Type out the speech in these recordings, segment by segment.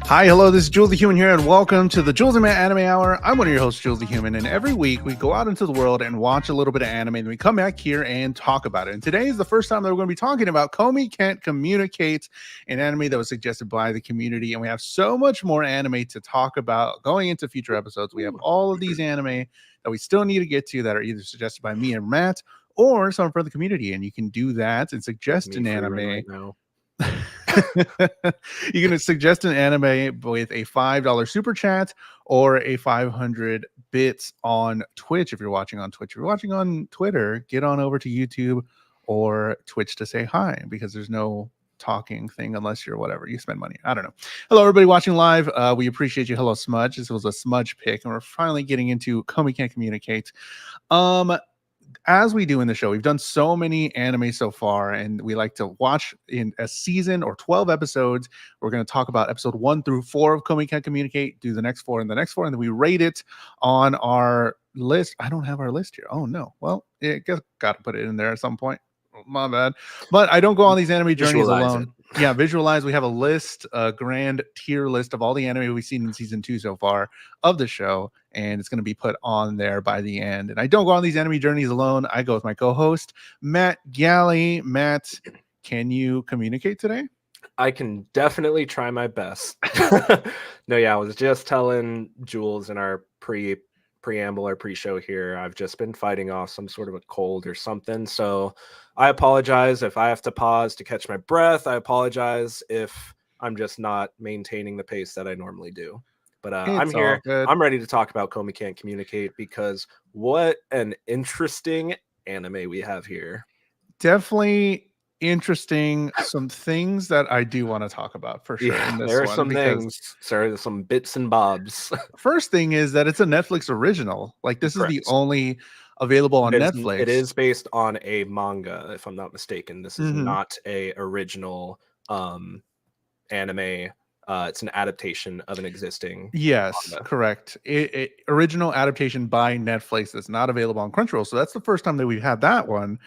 Hi, hello, this is Jules the Human here, and welcome to the JulesTheHuman Anime Hour. I'm one of your hosts, Jules the Human, and every week we go out into the world and watch a little bit of anime, and we come back here and talk about it. And today is the first time that we're going to be talking about Komi Can't Communicate, an anime that was suggested by the community, and we have so much more anime to talk about going into future episodes. We have all of these anime that we still need to get to that are either suggested by me and Matt, or some from the community, and you can do that and suggest an anime. Right now. You can suggest an anime with a $5 super chat or a 500 bits on Twitch. If you're watching on Twitch, if you're watching on Twitter, get on over to YouTube or Twitch to say hi, because there's no talking thing unless you're whatever, you spend money. I don't know. Hello, everybody watching live. We appreciate you. Hello, Smudge. This was a Smudge pick, and we're finally getting into Komi Can't Communicate. As we do in the show, we've done so many anime so far, and we like to watch in a season or 12 episodes. We're going to talk about episode 1 through 4 of Komi Can't Communicate, do the next 4 and the next 4, and then we rate it on our list. I don't have our list here. Oh, no. Well, I guess got to put it in there at some point. My bad. But I don't go on these anime journeys alone. Yeah, visualize. We have a list, a grand tier list of all the anime we've seen in season 2 so far of the show, and it's going to be put on there by the end. And I don't go on these anime journeys alone. I go with my co-host, Matt Galley. Matt, can you communicate today? I can definitely try my best. No, yeah, I was just telling Jules in our preamble or pre-show here, I've just been fighting off some sort of a cold or something, so I apologize if I have to pause to catch my breath. I apologize if I'm just not maintaining the pace that I normally do. But I'm here. I'm ready to talk about Komi Can't Communicate, because what an interesting anime we have here. Definitely interesting. Some things that I do want to talk about for sure. Yeah, in this there are one, some things, sir, some bits and bobs. First thing is that it's a Netflix original. Like, this is the only available on Netflix. It is based on a manga, if I'm not mistaken. This is not a original anime. It's an adaptation of an existing manga. Correct. Original adaptation by Netflix that's not available on Crunchyroll. So that's the first time that we've had that one.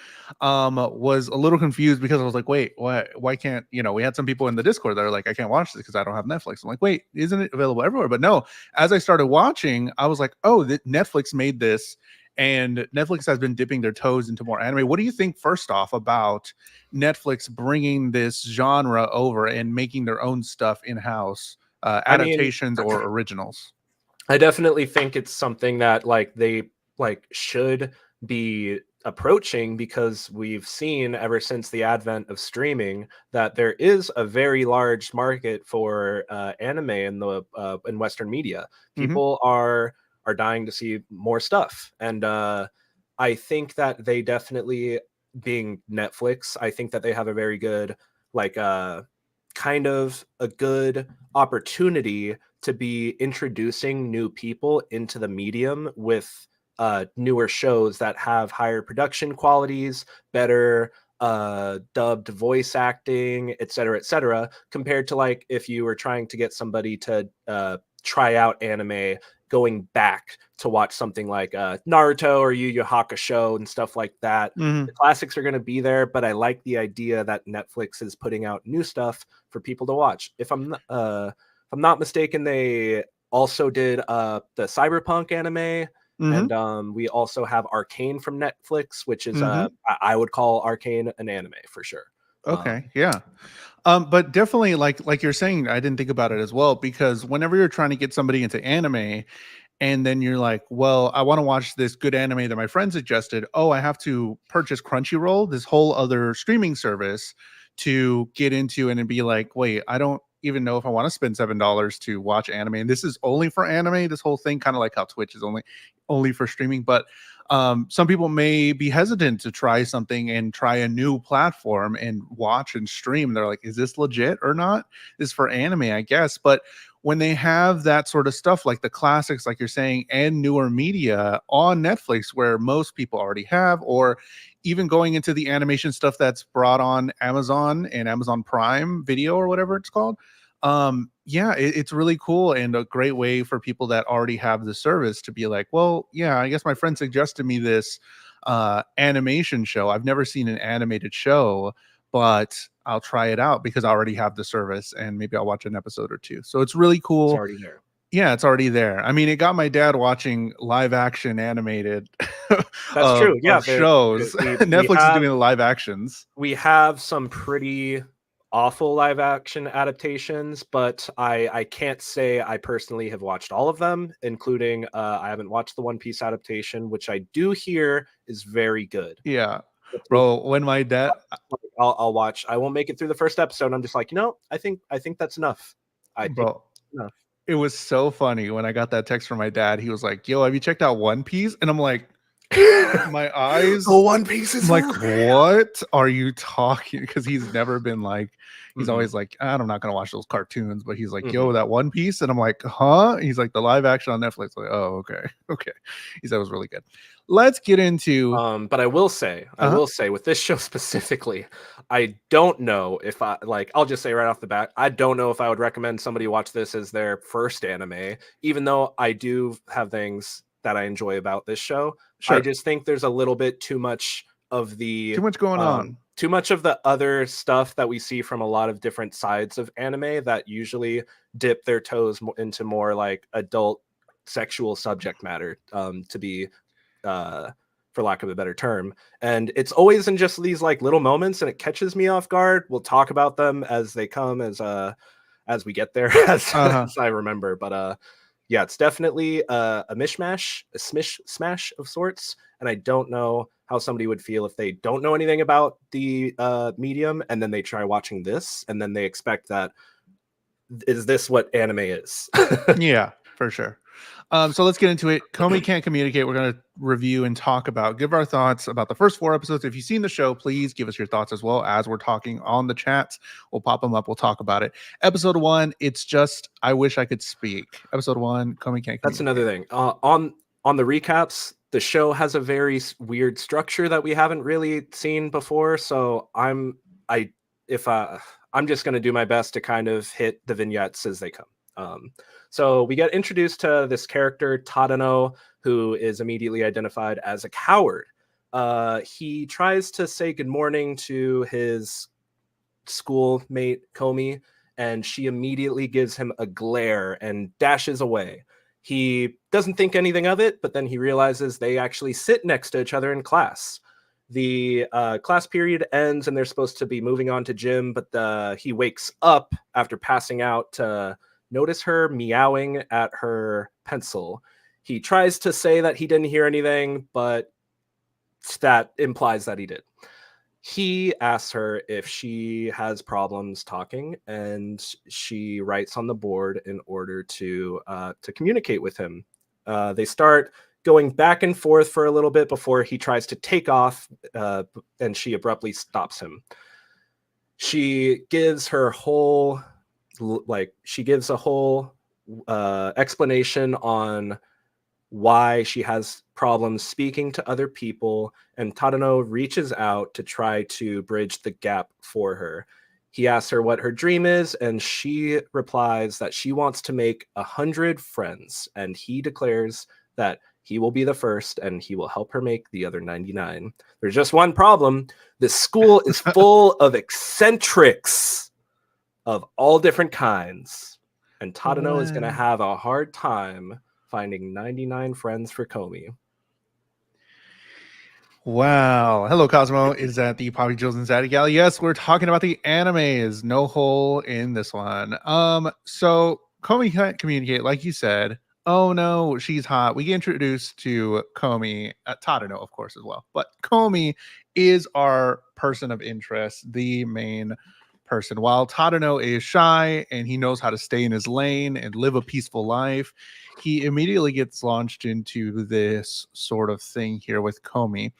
Was a little confused because I was like, wait, why can't, we had some people in the Discord that are like, I can't watch this because I don't have Netflix. I'm like, wait, isn't it available everywhere? But no, as I started watching, I was like, oh, Netflix made this, and Netflix has been dipping their toes into more anime. What do you think, first off, about Netflix bringing this genre over and making their own stuff in-house, adaptations or originals? I definitely think it's something that they should be approaching, because we've seen ever since the advent of streaming that there is a very large market for anime in Western media. People are dying to see more stuff, and I think that they definitely, being Netflix, I think that they have a very good kind of a good opportunity to be introducing new people into the medium with newer shows that have higher production qualities, better dubbed voice acting, etc., compared to if you were trying to get somebody to try out anime, going back to watch something like Naruto or Yu Yu Hakusho and stuff like that. The classics are going to be there, but I like the idea that Netflix is putting out new stuff for people to watch. If I'm not mistaken, they also did the Cyberpunk anime, and we also have Arcane from Netflix, which is I would call Arcane an anime for sure. Okay, yeah. But definitely, like you're saying, I didn't think about it as well, because whenever you're trying to get somebody into anime, and then you're like, well, I want to watch this good anime that my friend suggested. Oh, I have to purchase Crunchyroll, this whole other streaming service, to get into, and be like, wait, I don't even know if I want to spend $7 to watch anime, and this is only for anime. This whole thing, kind of like how Twitch is only for streaming. But some people may be hesitant to try something and try a new platform and watch and stream. They're like, is this legit or not? This is for anime, I guess. But when they have that sort of stuff, like the classics, like you're saying, and newer media on Netflix, where most people already have, or even going into the animation stuff that's brought on Amazon and Amazon Prime Video or whatever it's called, it's really cool, and a great way for people that already have the service to be like, well, yeah, I guess my friend suggested me this animation show. I've never seen an animated show, but I'll try it out because I already have the service and maybe I'll watch an episode or two. So it's really cool. It's already there. Yeah, it's already there. I mean, it got my dad watching live action animated That's true. Yeah, of shows. Netflix is doing the live actions. We have some pretty awful live action adaptations, but I can't say I personally have watched all of them, including I haven't watched the One Piece adaptation, which I do hear is very good. Yeah. Bro, when my dad I'll watch. I won't make it through the first episode. I'm just like, I think that's enough. Bro, enough. It was so funny when I got that text from my dad. He was like, "Yo, have you checked out One Piece?" And I'm like, my eyes. The One Piece is like, what are you talking? Because he's never been like, he's always like, I'm not gonna watch those cartoons, but he's like, yo, that One Piece, and I'm like, huh? He's like, the live action on Netflix. Like, oh, okay. He said it was really good. Let's get into. But I will say, with this show specifically, I don't know if I'll just say right off the bat, I don't know if I would recommend somebody watch this as their first anime, even though I do have things that I enjoy about this show. Sure. I just think there's a little bit too much of too much going on. Too much of the other stuff that we see from a lot of different sides of anime that usually dip their toes into more like adult sexual subject matter, to be for lack of a better term. And it's always in just these like little moments, and it catches me off guard. We'll talk about them as they come, as we get there, as I remember. But yeah, it's definitely a mishmash, a smash of sorts. And I don't know how somebody would feel if they don't know anything about the medium, and then they try watching this, and then they expect that, is this what anime is? Yeah, for sure. So let's get into it. Komi Can't Communicate. We're going to review and give our thoughts about the first 4 episodes. If you've seen the show, please give us your thoughts as well as we're talking on the chats. We'll pop them up. We'll talk about it. Episode 1, it's just, I wish I could speak. Episode 1, Komi Can't Communicate. That's another thing. On the recaps, the show has a very weird structure that we haven't really seen before. So I'm just going to do my best to kind of hit the vignettes as they come. So we get introduced to this character, Tadano, who is immediately identified as a coward. He tries to say good morning to his schoolmate, Komi, and she immediately gives him a glare and dashes away. He doesn't think anything of it, but then he realizes they actually sit next to each other in class. The class period ends and they're supposed to be moving on to gym, but he wakes up after passing out to notice her meowing at her pencil. He tries to say that he didn't hear anything, but that implies that he did. He asks her if she has problems talking, and she writes on the board in order to communicate with him. They start going back and forth for a little bit before he tries to take off, and she abruptly stops him. She gives a whole explanation on why she has problems speaking to other people, and Tadano reaches out to try to bridge the gap for her. He asks her what her dream is, and she replies that she wants to make 100 friends, and he declares that he will be the first and he will help her make the other 99. There's just one problem. This school is full of eccentrics of all different kinds, and Tadano is going to have a hard time finding 99 friends for Komi. Wow. Hello, Cosmo. Is that the Poppy Jules and Zaddy Gal? Yes, we're talking about the animes. No hole in this one. So Komi Can't Communicate, like you said. Oh no, she's hot. We get introduced to Komi, Tadano, of course, as well. But Komi is our person of interest, the main person. While Tadano is shy and he knows how to stay in his lane and live a peaceful life, he immediately gets launched into this sort of thing here with Komi.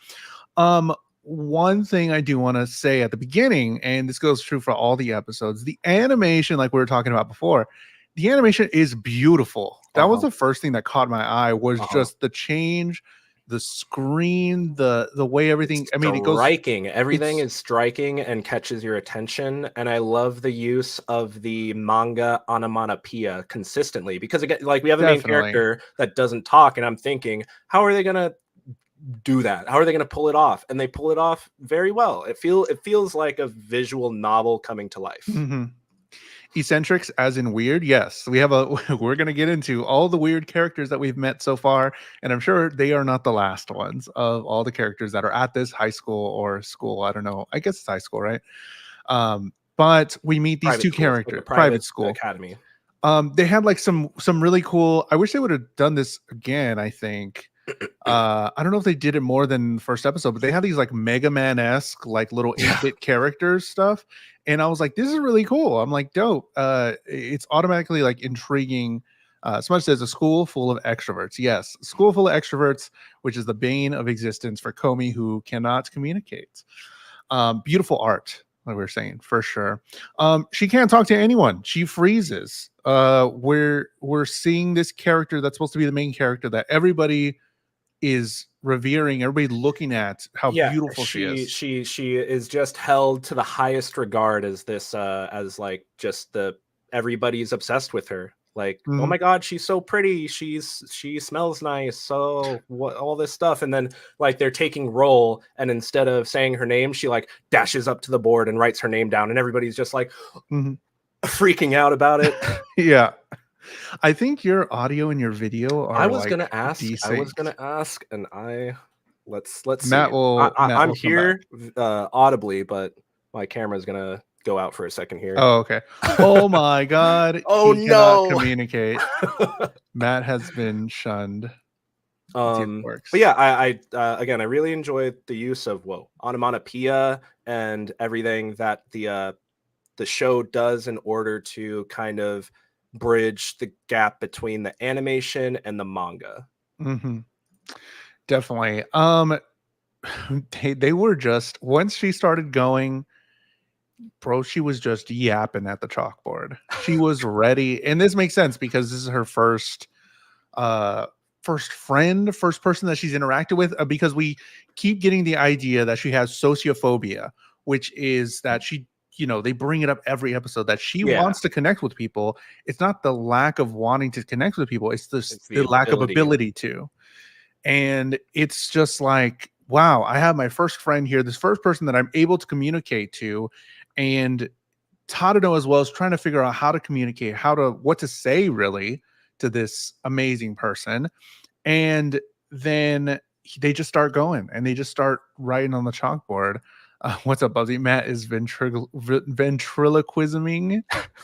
One thing I do want to say at the beginning, and this goes true for all the episodes, the animation, like we were talking about before, the animation is beautiful. That was the first thing that caught my eye, was just the change, the screen, the way everything. It's striking. Everything is striking and catches your attention. And I love the use of the manga onomatopoeia consistently, because again, like, we have a main character that doesn't talk, and I'm thinking, how are they gonna do that? How are they going to pull it off? And they pull it off very well. It feels like a visual novel coming to life. Mm-hmm. Eccentrics as in weird, yes, we're going to get into all the weird characters that we've met so far, and I'm sure they are not the last ones of all the characters that are at this high school or school. I don't know, I guess it's high school, right? But we meet these two characters, private school academy. They had like some really cool, I wish they would have done this again. I think I don't know if they did it more than the first episode, but they had these like Mega Man-esque like little 8-bit characters stuff, and I was like, this is really cool. I'm like, dope. It's automatically like intriguing. Smudge says a school full of extroverts. Yes, school full of extroverts, which is the bane of existence for Komi, who cannot communicate. Beautiful art, like we were saying, for sure. She can't talk to anyone. She freezes. We're seeing this character that's supposed to be the main character that everybody is revering, everybody looking at how beautiful she is. She is just held to the highest regard as this as like just everybody's obsessed with her. Like, oh my god, she's so pretty, she smells nice, so what, all this stuff. And then like they're taking roll, and instead of saying her name, she like dashes up to the board and writes her name down, and everybody's just like freaking out about it. Yeah, I think your audio and your video are. I was gonna ask, and let's Matt see. I'm here audibly, but my camera's gonna go out for a second here. Oh, okay. Oh my god. Oh he no, cannot communicate. Matt has been shunned. But yeah, I again, I really enjoyed the use of onomatopoeia and everything that the show does in order to kind of bridge the gap between the animation and the manga. Definitely. They were just, once she started going, bro, she was just yapping at the chalkboard. She was ready, and this makes sense because this is her first person that she's interacted with, because we keep getting the idea that she has sociophobia, which is that she, they bring it up every episode that she wants to connect with people. It's not the lack of wanting to connect with people, it's the lack of ability to. And it's just like, wow, I have my first friend here, this first person that I'm able to communicate to. And Tadano as well is trying to figure out how to communicate, what to say really to this amazing person. And then they just start going, and they just start writing on the chalkboard. What's up, Buzzy? Matt is ventriloquisming.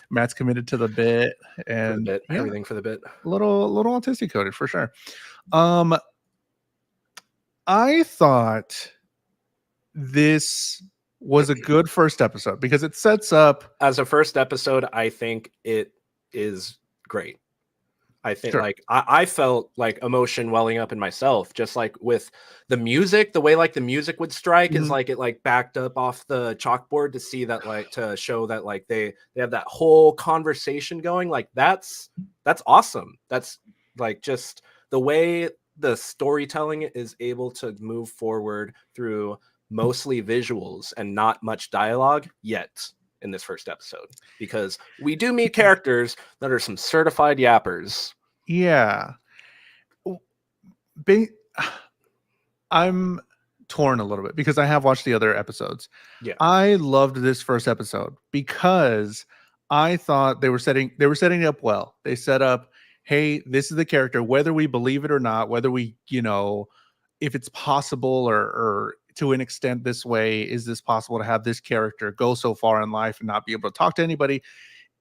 Matt's committed to the bit, and everything for the bit. Little autistic coded for sure. I thought this was a good first episode because it sets up. As a first episode, I think it is great. I think I felt like emotion welling up in myself, just like with the music, the way like the music would strike is like it like backed up off the chalkboard to see that, like, to show that like they have that whole conversation going. Like that's awesome. That's like just the way the storytelling is able to move forward through mostly visuals and not much dialogue yet in this first episode, because we do meet characters that are some certified yappers. Yeah. I'm torn a little bit because I have watched the other episodes. Yeah. I loved this first episode because I thought they were setting it up well. They set up, hey, this is the character, whether we believe it or not, whether we, if it's possible or to an extent this way, is this possible to have this character go so far in life and not be able to talk to anybody?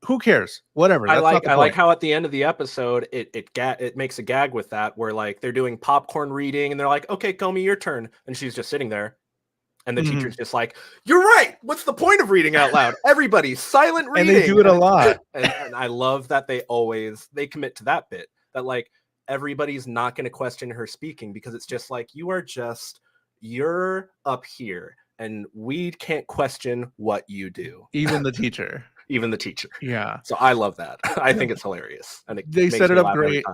Who cares? Whatever. I like how at the end of the episode it makes a gag with that, where like they're doing popcorn reading and they're like, okay, Komi, your turn, and she's just sitting there, and the teacher's just like, you're right. What's the point of reading out loud? Everybody silent reading. And they do it a lot. And I love that they commit to that bit, that like everybody's not going to question her speaking, because it's just like, you're up here and we can't question what you do. Even the teacher. Yeah. So I love that. I think it's hilarious. And they set it up great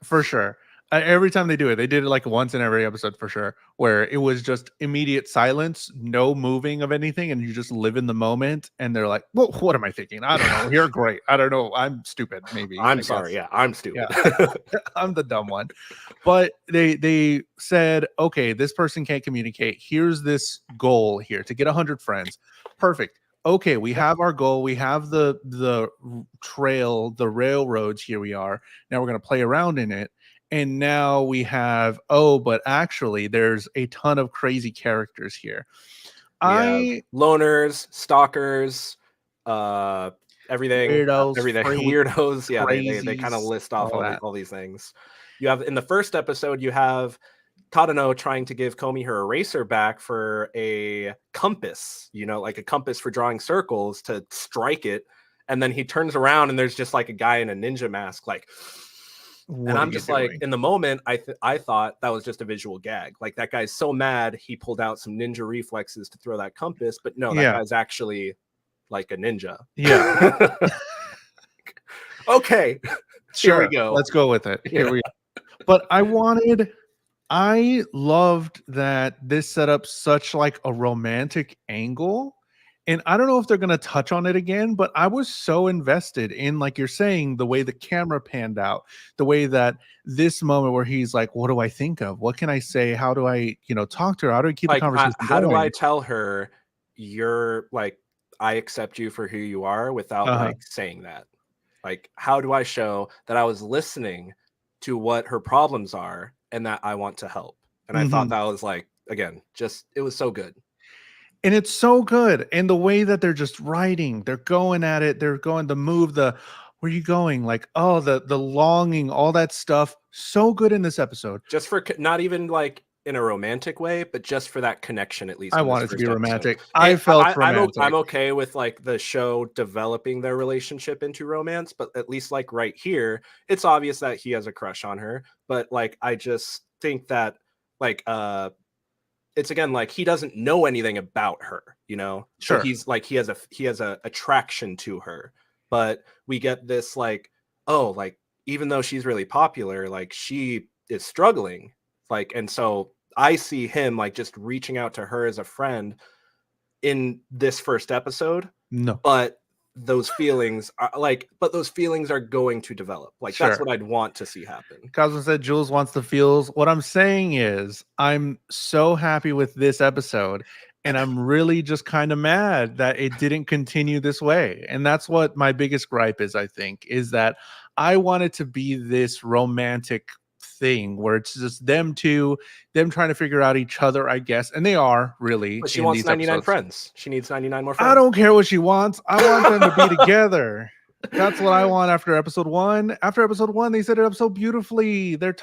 for sure. Every time they do it, they did it like once in every episode for sure, where it was just immediate silence, no moving of anything, and you just live in the moment. And they're like, "Well, what am I thinking? I don't know. You're great. I don't know. I'm stupid. Maybe. I'm I sorry. guess. Yeah, I'm stupid. Yeah, I'm the dumb one." But they said, "Okay, this person can't communicate. Here's this goal here to get 100 friends. Perfect. Okay, we have our goal. We have the trail, the railroads. Here we are. Now we're gonna play around in it." And now we have, oh, but actually there's a ton of crazy characters here. We have loners, stalkers, everything, Weirdos, everything, freaks, weirdos. Yeah, they kind of crazies, list off all that. all these things. You have in the first episode, you have Tadano trying to give Komi her eraser back for a compass, like a compass for drawing circles to strike it. And then he turns around and there's just like a guy in a ninja mask, like, and I'm just like, in the moment, I thought that was just a visual gag. Like, that guy's so mad, he pulled out some ninja reflexes to throw that compass, but no, that guy's actually like a ninja. Yeah. Okay. Sure. Here we go. Let's go with it. Here we go. But I loved that this set up such like a romantic angle. And I don't know if they're going to touch on it again, but I was so invested in, like you're saying, the way the camera panned out, the way that this moment where he's like, what do I think of? What can I say? How do I, talk to her? How do I keep the conversation how going? do I tell her you're like, I accept you for who you are without like saying that? Like, how do I show that I was listening to what her problems are and that I want to help? And I thought that was like, again, just, it was so good. And it's so good. And the way that they're just writing, they're going at it, they're going to move where are you going? Like, oh, the longing, all that stuff. So good in this episode. Just for not even like in a romantic way, but just for that connection, at least. I want it to be romantic. I felt romantic. I'm okay with like the show developing their relationship into romance, but at least like right here, it's obvious that he has a crush on her. But like, I just think that like, it's again like he doesn't know anything about her, Sure. So he's like he has a attraction to her, but we get this like, oh, like even though she's really popular, like she is struggling, like, and so I see him like just reaching out to her as a friend in this first episode. No, but those feelings are going to develop. Like, that's what I'd want to see happen. Cosmo said Jules wants the feels. What I'm saying is I'm so happy with this episode, and I'm really just kind of mad that it didn't continue this way. And that's what my biggest gripe is, I think, is that I want it to be this romantic thing where it's just them trying to figure out each other, I guess. And they are really. But she wants 99 friends. She needs 99 more friends. I don't care what she wants. I want them to be together. That's what I want after episode 1. After episode 1, they set it up so beautifully. They're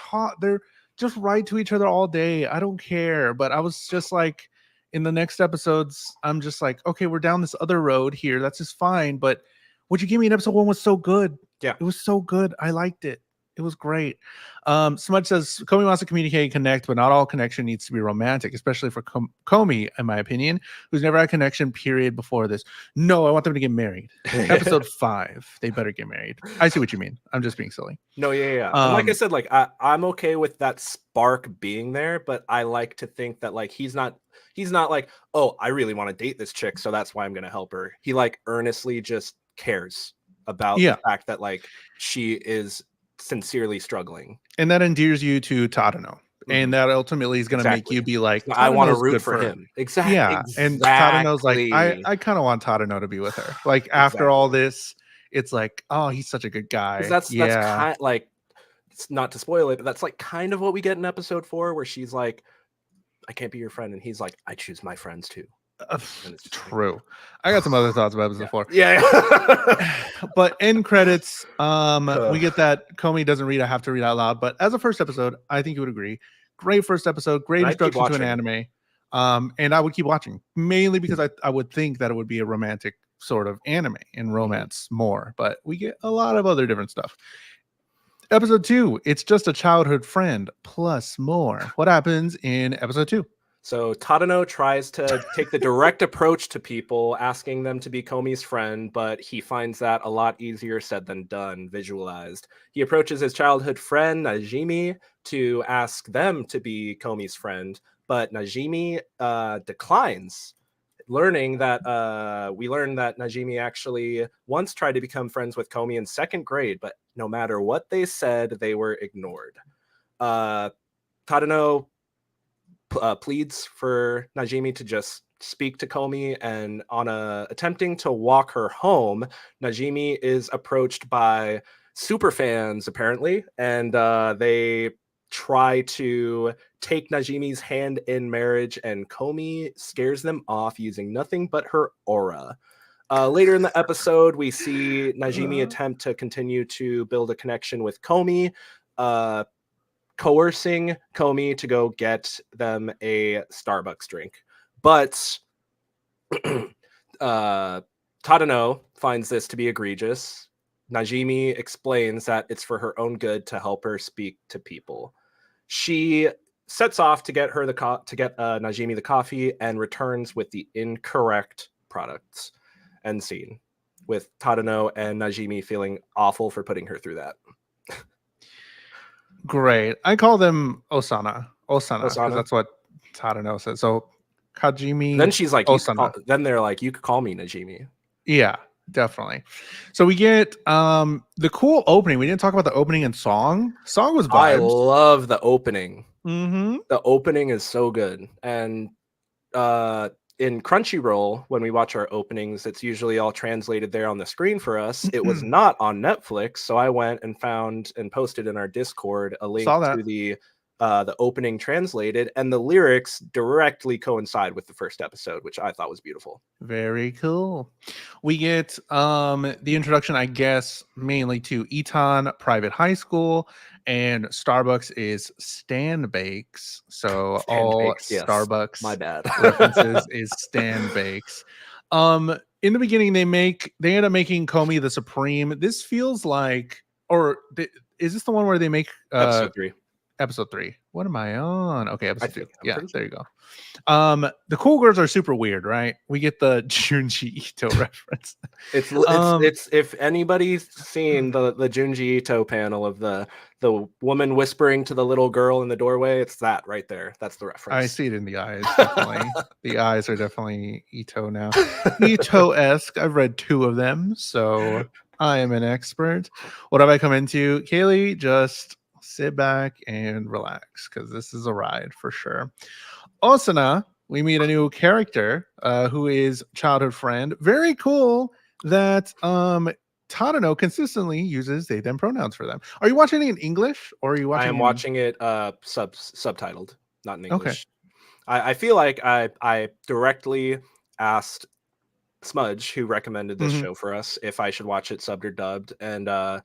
just right to each other all day. I don't care. But I was just like, in the next episodes, I'm just like, okay, we're down this other road here. That's just fine. But what you gave me in episode 1 was so good. Yeah. It was so good. I liked it. It was great. Smudge says Komi wants to communicate and connect, but not all connection needs to be romantic, especially for Komi, in my opinion, who's never had a connection period before this. No, I want them to get married. Episode 5, they better get married. I see what you mean. I'm just being silly. No, yeah. Like I said, like I'm okay with that spark being there, but I like to think that like he's not like, oh, I really want to date this chick, so that's why I'm gonna help her. He like earnestly just cares about the fact that like she is sincerely struggling, and that endears you to Tadano, and that ultimately is going to make you be like, I want to root for him. Exactly. Yeah, and Tadano's like, I kind of want Tadano to be with her. Like after all this, it's like, oh, he's such a good guy. That's kind of like, not to spoil it, but that's like kind of what we get in episode 4, where she's like, I can't be your friend, and he's like, I choose my friends too. True. I got some other thoughts about episode 4. Yeah. But end credits, we get that Komi doesn't read. I have to read out loud. But as a first episode, I think you would agree. Great first episode. Great introduction to an anime. And I would keep watching, mainly because I would think that it would be a romantic sort of anime and romance more. But we get a lot of other different stuff. Episode 2, it's just a childhood friend plus more. What happens in episode 2? So Tadano tries to take the direct approach to people, asking them to be Komi's friend, but he finds that a lot easier said than done, visualized. He approaches his childhood friend, Najimi, to ask them to be Komi's friend, but Najimi declines. We learn that Najimi actually once tried to become friends with Komi in second grade, but no matter what they said, they were ignored. Tadano pleads for Najimi to just speak to Komi, and on attempting to walk her home, Najimi is approached by super fans apparently, and they try to take Najimi's hand in marriage, and Komi scares them off using nothing but her aura. Later in the episode, we see Najimi attempt to continue to build a connection with Komi, coercing Komi to go get them a Starbucks drink. But Tadano finds this to be egregious. Najimi explains that it's for her own good to help her speak to people. She sets off to get Najimi the coffee and returns with the incorrect products. End scene, with Tadano and Najimi feeling awful for putting her through that. Great. I call them Osana because Osana. that's what Tadano said. So Kajimi. Then she's like, Osana. Then they're like, you could call me Najimi. Yeah, definitely. So we get the cool opening. We didn't talk about the opening and song. Song was vibes. I love the opening. Mm-hmm. The opening is so good. And in Crunchyroll, when we watch our openings, it's usually all translated there on the screen for us. It was not on Netflix, so I went and found and posted in our Discord a link to the opening translated, and the lyrics directly coincide with the first episode, which I thought was beautiful. Very cool. We get the introduction, I guess, mainly to Eton Private High School, and Starbucks is Stan Bakes. So Stan all Bakes, yes. Starbucks My bad. references is Stan Bakes. In the beginning, they end up making Komi the Supreme. This feels like, is this the one where they make episode 3? Episode 3. What am I on? Okay, episode 2. Yeah, there you go. The cool girls are super weird, right? We get the Junji Ito reference. It's if anybody's seen the Junji Ito panel of the woman whispering to the little girl in the doorway, it's that right there. That's the reference. I see it in the eyes, definitely. The eyes are definitely Ito now. Ito-esque. I've read 2 of them, so I am an expert. What have I come into? Kaylee, just sit back and relax, because this is a ride for sure. Osana, we meet a new character who is childhood friend. Very cool that Tadano consistently uses they them pronouns for them. Are you watching it in English, or are you watching? I am watching it subtitled, not in English. Okay. I feel like I directly asked Smudge, who recommended this show for us, if I should watch it subbed or dubbed, and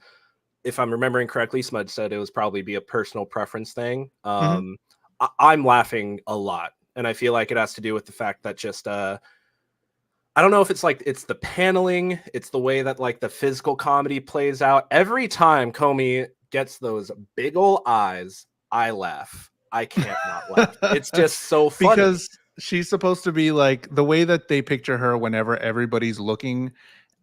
if I'm remembering correctly, Smudge said it was probably be a personal preference thing. I'm laughing a lot, and I feel like it has to do with the fact that just I don't know if it's the paneling, it's the way that like the physical comedy plays out. Every time Komi gets those big ol' eyes, I laugh. I can't not laugh. It's just so funny. Because she's supposed to be like, the way that they picture her whenever everybody's looking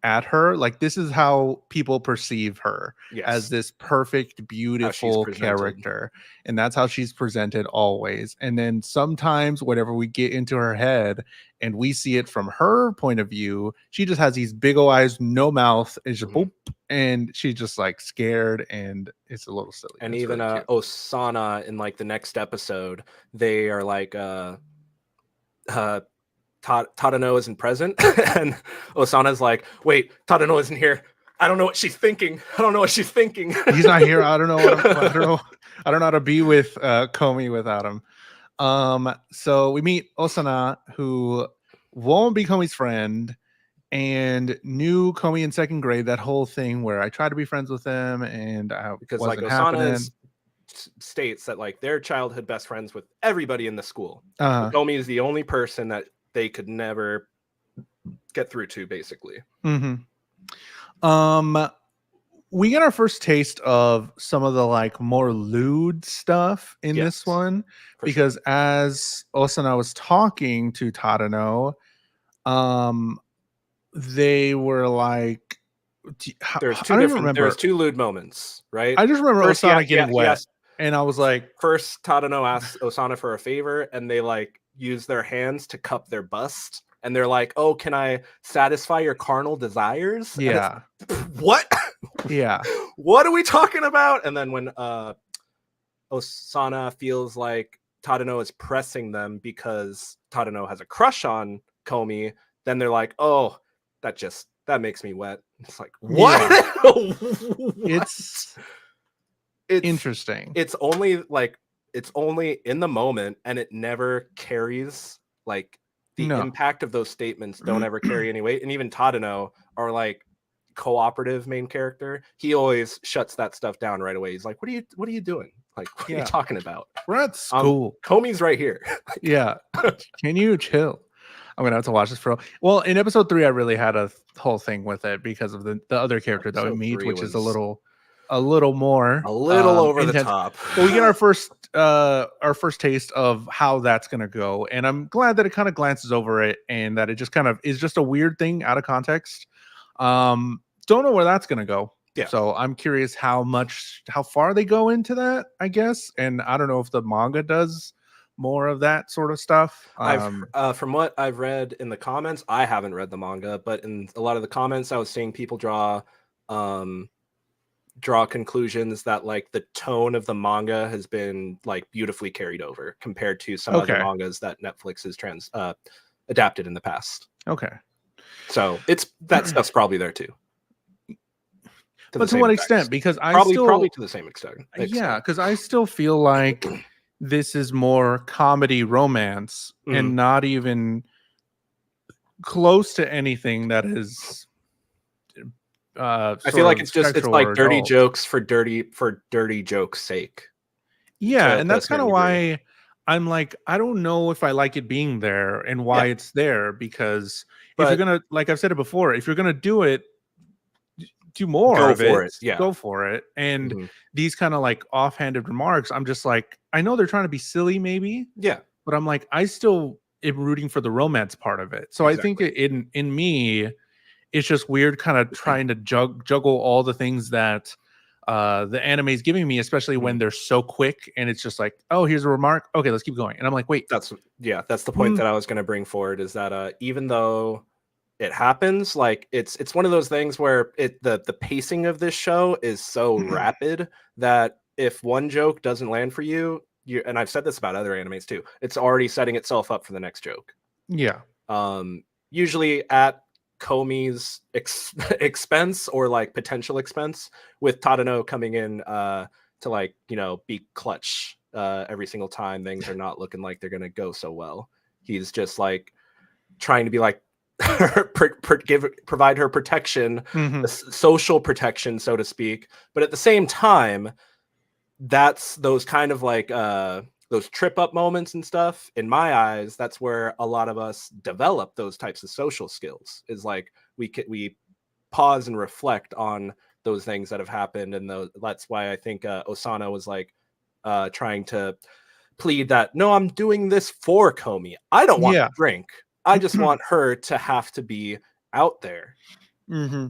at her, like this is how people perceive her, as this perfect, beautiful character, and that's how she's presented always. And then sometimes whenever we get into her head and we see it from her point of view, she just has these big old eyes, no mouth, and just boop, and she's just like scared, and it's a little silly. And it's even really Osana in like the next episode, they are like Tadano isn't present, and Osana's like, wait, Tadano isn't here. I don't know what she's thinking. He's not here. I don't know. I don't know how to be with Komi without him. So we meet Osana, who won't be Komi's friend, and knew Komi in second grade. That whole thing where I tried to be friends with him, and because wasn't like Osana states that like they're childhood best friends with everybody in the school. Komi is the only person that they could never get through to, basically. we get our first taste of some of the like more lewd stuff in this Yes, one for sure. because as Osana was talking to Tadano, um, they were like, I don't even There's remember. two lewd moments, right? I just remember First, Osana getting he wet, asked and I was like, first Tadano asks Osana for a favor, and they like use their hands to cup their bust, and they're like, "Oh, can I satisfy your carnal desires?" And it's yeah, what? yeah, What are we talking about? And then when Osana feels like Tadano is pressing them because Tadano has a crush on Komi, then they're like, "Oh, that makes me wet." It's like, what? yeah. What? It's It's interesting. it's only in the moment, and it never carries like the No. impact of those statements don't ever carry any weight. And even Tadano, our like cooperative main character, he always shuts that stuff down right away. He's like, what are you doing? Like, what are you Yeah. talking about? We're at school. Komi's right here. Yeah. Can you chill? I'm gonna have to watch this for. Well, in episode 3, I really had a whole thing with it because of the other character that we Episode meet, 3 which is was a little more a little over the intense. top. But we get our first taste of how that's gonna go, and I'm glad that it kind of glances over it and that it just kind of is just a weird thing out of context. Don't know where that's gonna go. Yeah. So I'm curious how far they go into that, I guess. And I don't know if the manga does more of that sort of stuff. From what I've read in the comments, I haven't read the manga, but in a lot of the comments, I was seeing people draw conclusions that like the tone of the manga has been like beautifully carried over compared to some other Okay. mangas that Netflix has adapted in the past. Okay. So that stuff's probably there too. But to what extent? Because probably to the same extent. Yeah, because I still feel like this is more comedy romance and not even close to anything that is I feel like it's like dirty adult jokes for dirty jokes' sake. Yeah, and that's kind of why I'm like, I don't know if I like it being there and why it's there, because if you're gonna, like I've said it before, if you're gonna do it, do more of it. Go for it. And these kind of like offhanded remarks, I'm just like, I know they're trying to be silly, maybe. Yeah. But I'm like, I still am rooting for the romance part of it. So I think in me, it's just weird kind of trying to juggle all the things that the anime is giving me, especially when they're so quick and it's just like, oh, here's a remark. Okay, let's keep going. And I'm like, wait. That's the point that I was going to bring forward, is that even though it happens, like it's one of those things where the pacing of this show is so rapid that if one joke doesn't land for you, and I've said this about other animes too, it's already setting itself up for the next joke. Yeah. Usually at Komi's expense or like potential expense, with Tadano coming in to like, you know, be clutch every single time things are not looking like they're gonna go so well. He's just like trying to be like provide her protection, social protection, so to speak. But at the same time, that's those kind of like those trip up moments and stuff. In my eyes, that's where a lot of us develop those types of social skills. Is like we pause and reflect on those things that have happened, and that's why I think Osana was like trying to plead that, no, I'm doing this for Komi. I don't want to drink. I just want her to have to be out there. So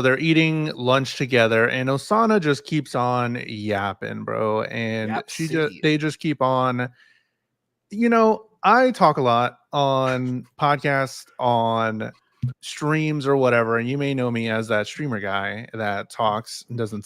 they're eating lunch together, and Osana just keeps on yapping, bro, and they just keep on. You know, I talk a lot on podcasts, on streams, or whatever, and you may know me as that streamer guy that talks and doesn't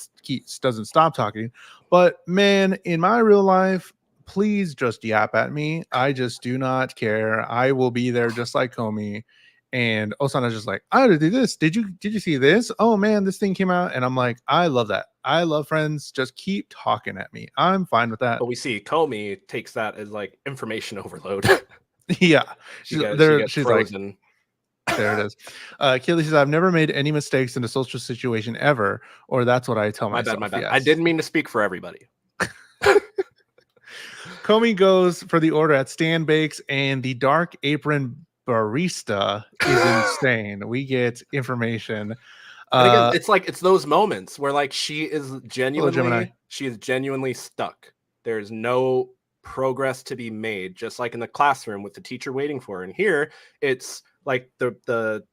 stop talking. But man, in my real life, please just yap at me. I just do not care. I will be there just like Komi. And Osana's just like, I had to do this. Did you see this? Oh man, this thing came out. And I'm like, I love that. I love friends. Just keep talking at me. I'm fine with that. But we see Komi takes that as like information overload. Yeah. She's frozen. Like, there it is. Keely says, I've never made any mistakes in a social situation ever, or that's what I tell myself. My bad. Yes. I didn't mean to speak for everybody. Komi goes for the order at Stan Bakes, and the dark apron barista is insane. We get information. And again, Uh, it's those moments where like she is hello, Gemini. genuinely stuck. There's no progress to be made, just like in the classroom with the teacher waiting for her. And here it's like the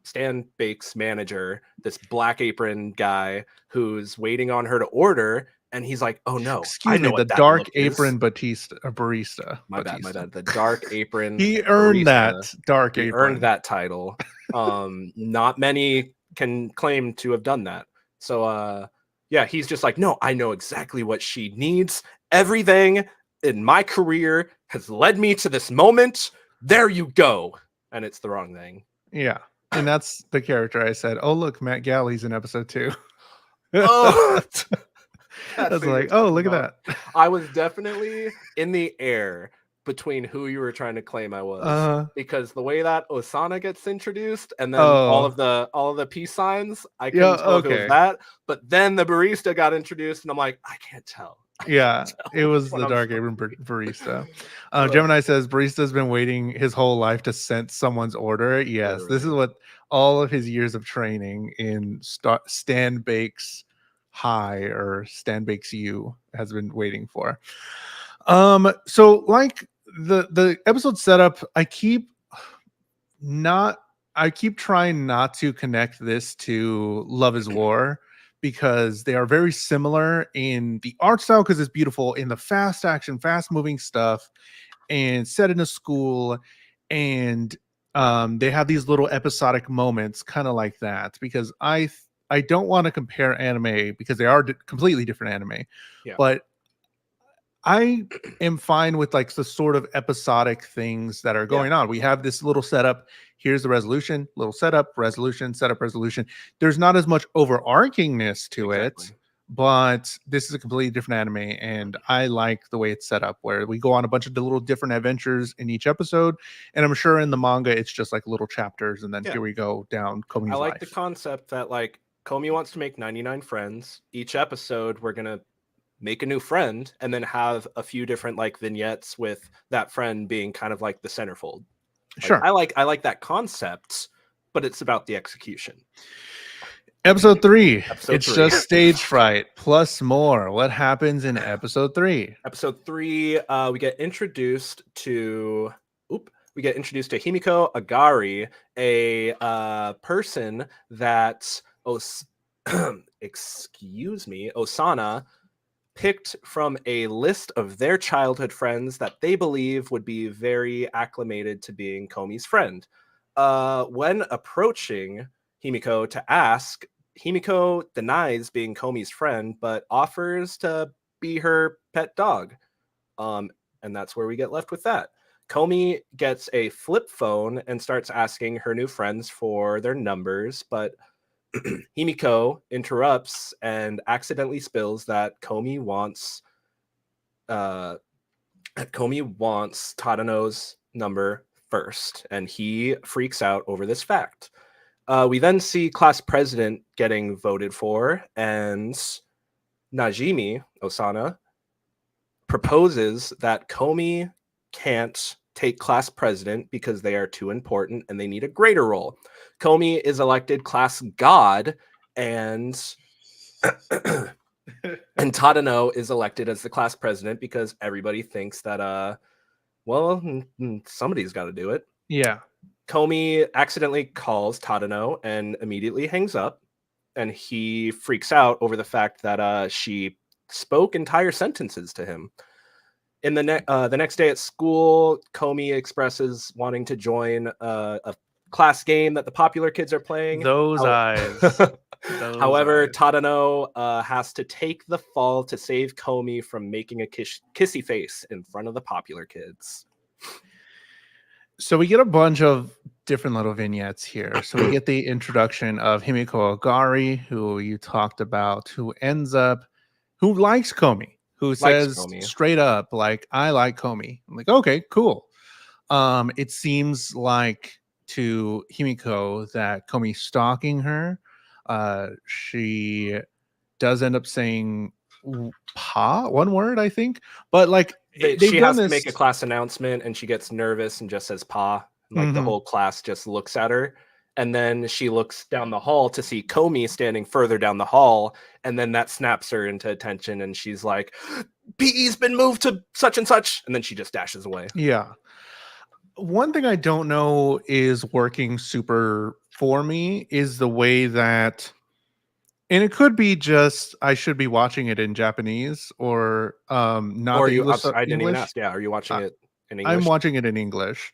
Stan Bake's manager, this black apron guy who's waiting on her to order, and he's like, "Oh no, I Excuse me, know the what that dark look is." apron Batista, barista. My bad, my Batista. bad. The dark apron He earned barista. that dark He earned apron. that title. Not many can claim to have done that. So yeah, he's just like, no, I know exactly what she needs. Everything in my career has led me to this moment. There you go. And it's the wrong thing. Yeah. And that's the character I said, oh, look, Matt Galley's in episode 2. Oh, I that's was what you're like, oh, talking look about. at that. I was definitely in the air between who you were trying to claim I was, because the way that Osana gets introduced and then all Oh, of the peace signs, I yeah, couldn't tell if it was okay. that. But then the barista got introduced, and I'm like, I can't tell. Yeah, it Which was one the I'm dark supposed apron to be. barista. Ugh, Gemini says barista's been waiting his whole life to sense someone's order. Yes, this is literally. what all of his years of training in Stan Bakes High or Stan Bakes U has been waiting for. So like the episode setup, not I keep trying not to connect this to Love is War because they are very similar in the art style because it's beautiful, in the fast action, fast moving stuff, and set in a school, and they have these little episodic moments kind of like that, because I don't want to compare anime because they are completely different anime, Yeah, but I am fine with like the sort of episodic things that are yeah, going on. We have this little setup. Here's the resolution, little setup, resolution, setup, resolution. There's not as much overarchingness to exactly. it, but this is a completely different anime. And I like the way it's set up, where we go on a bunch of little different adventures in each episode. And I'm sure in the manga, it's just like little chapters. And then Yeah, here we go down I Komi's like the life. concept that like Komi wants to make 99 friends. Each episode, we're gonna make a new friend and then have a few different like vignettes with that friend being kind of like the centerfold. Like Sure. I like that concept, but it's about the execution. Episode 3. Episode It's 3. just stage fright plus more. What happens in episode 3? Episode 3, we get introduced to Himiko Agari, a person that excuse me, Osana picked from a list of their childhood friends that they believe would be very acclimated to being Komi's friend. When approaching Himiko to ask, Himiko denies being Komi's friend, but offers to be her pet dog. And that's where we get left with that. Komi gets a flip phone and starts asking her new friends for their numbers, but Himiko interrupts and accidentally spills that Komi wants Tadano's number first, and he freaks out over this fact. We then see class president getting voted for, and Najimi Osana proposes that Komi can't take class president because they are too important and they need a greater role. Komi is elected class god, and and Tadano is elected as the class president because everybody thinks that somebody's got to do it. Yeah. Komi accidentally calls Tadano and immediately hangs up, and he freaks out over the fact that she spoke entire sentences to him. In the next day at school, Komi expresses wanting to join a class game that the popular kids are playing. Those eyes. However, Tadano has to take the fall to save Komi from making a kissy face in front of the popular kids. So we get a bunch of different little vignettes here. So we get the introduction of Himiko Agari, who you talked about, who likes Komi, who says Komi. straight up, like, I like Komi. I'm like, okay, cool. It seems like to Himiko that Komi's stalking her. She does end up saying pa, one word, I think, but like she has to make a class announcement and she gets nervous and just says pa, and like the whole class just looks at her, and then she looks down the hall to see Komi standing further down the hall, and then that snaps her into attention, and she's like, PE's been moved to such and such, and then she just dashes away. Yeah. One thing I don't know is working super for me is the way that, and it could be just I should be watching it in Japanese or not Or the you, English I didn't even English. ask. Yeah, are you watching I, it in I'm English? watching it in English.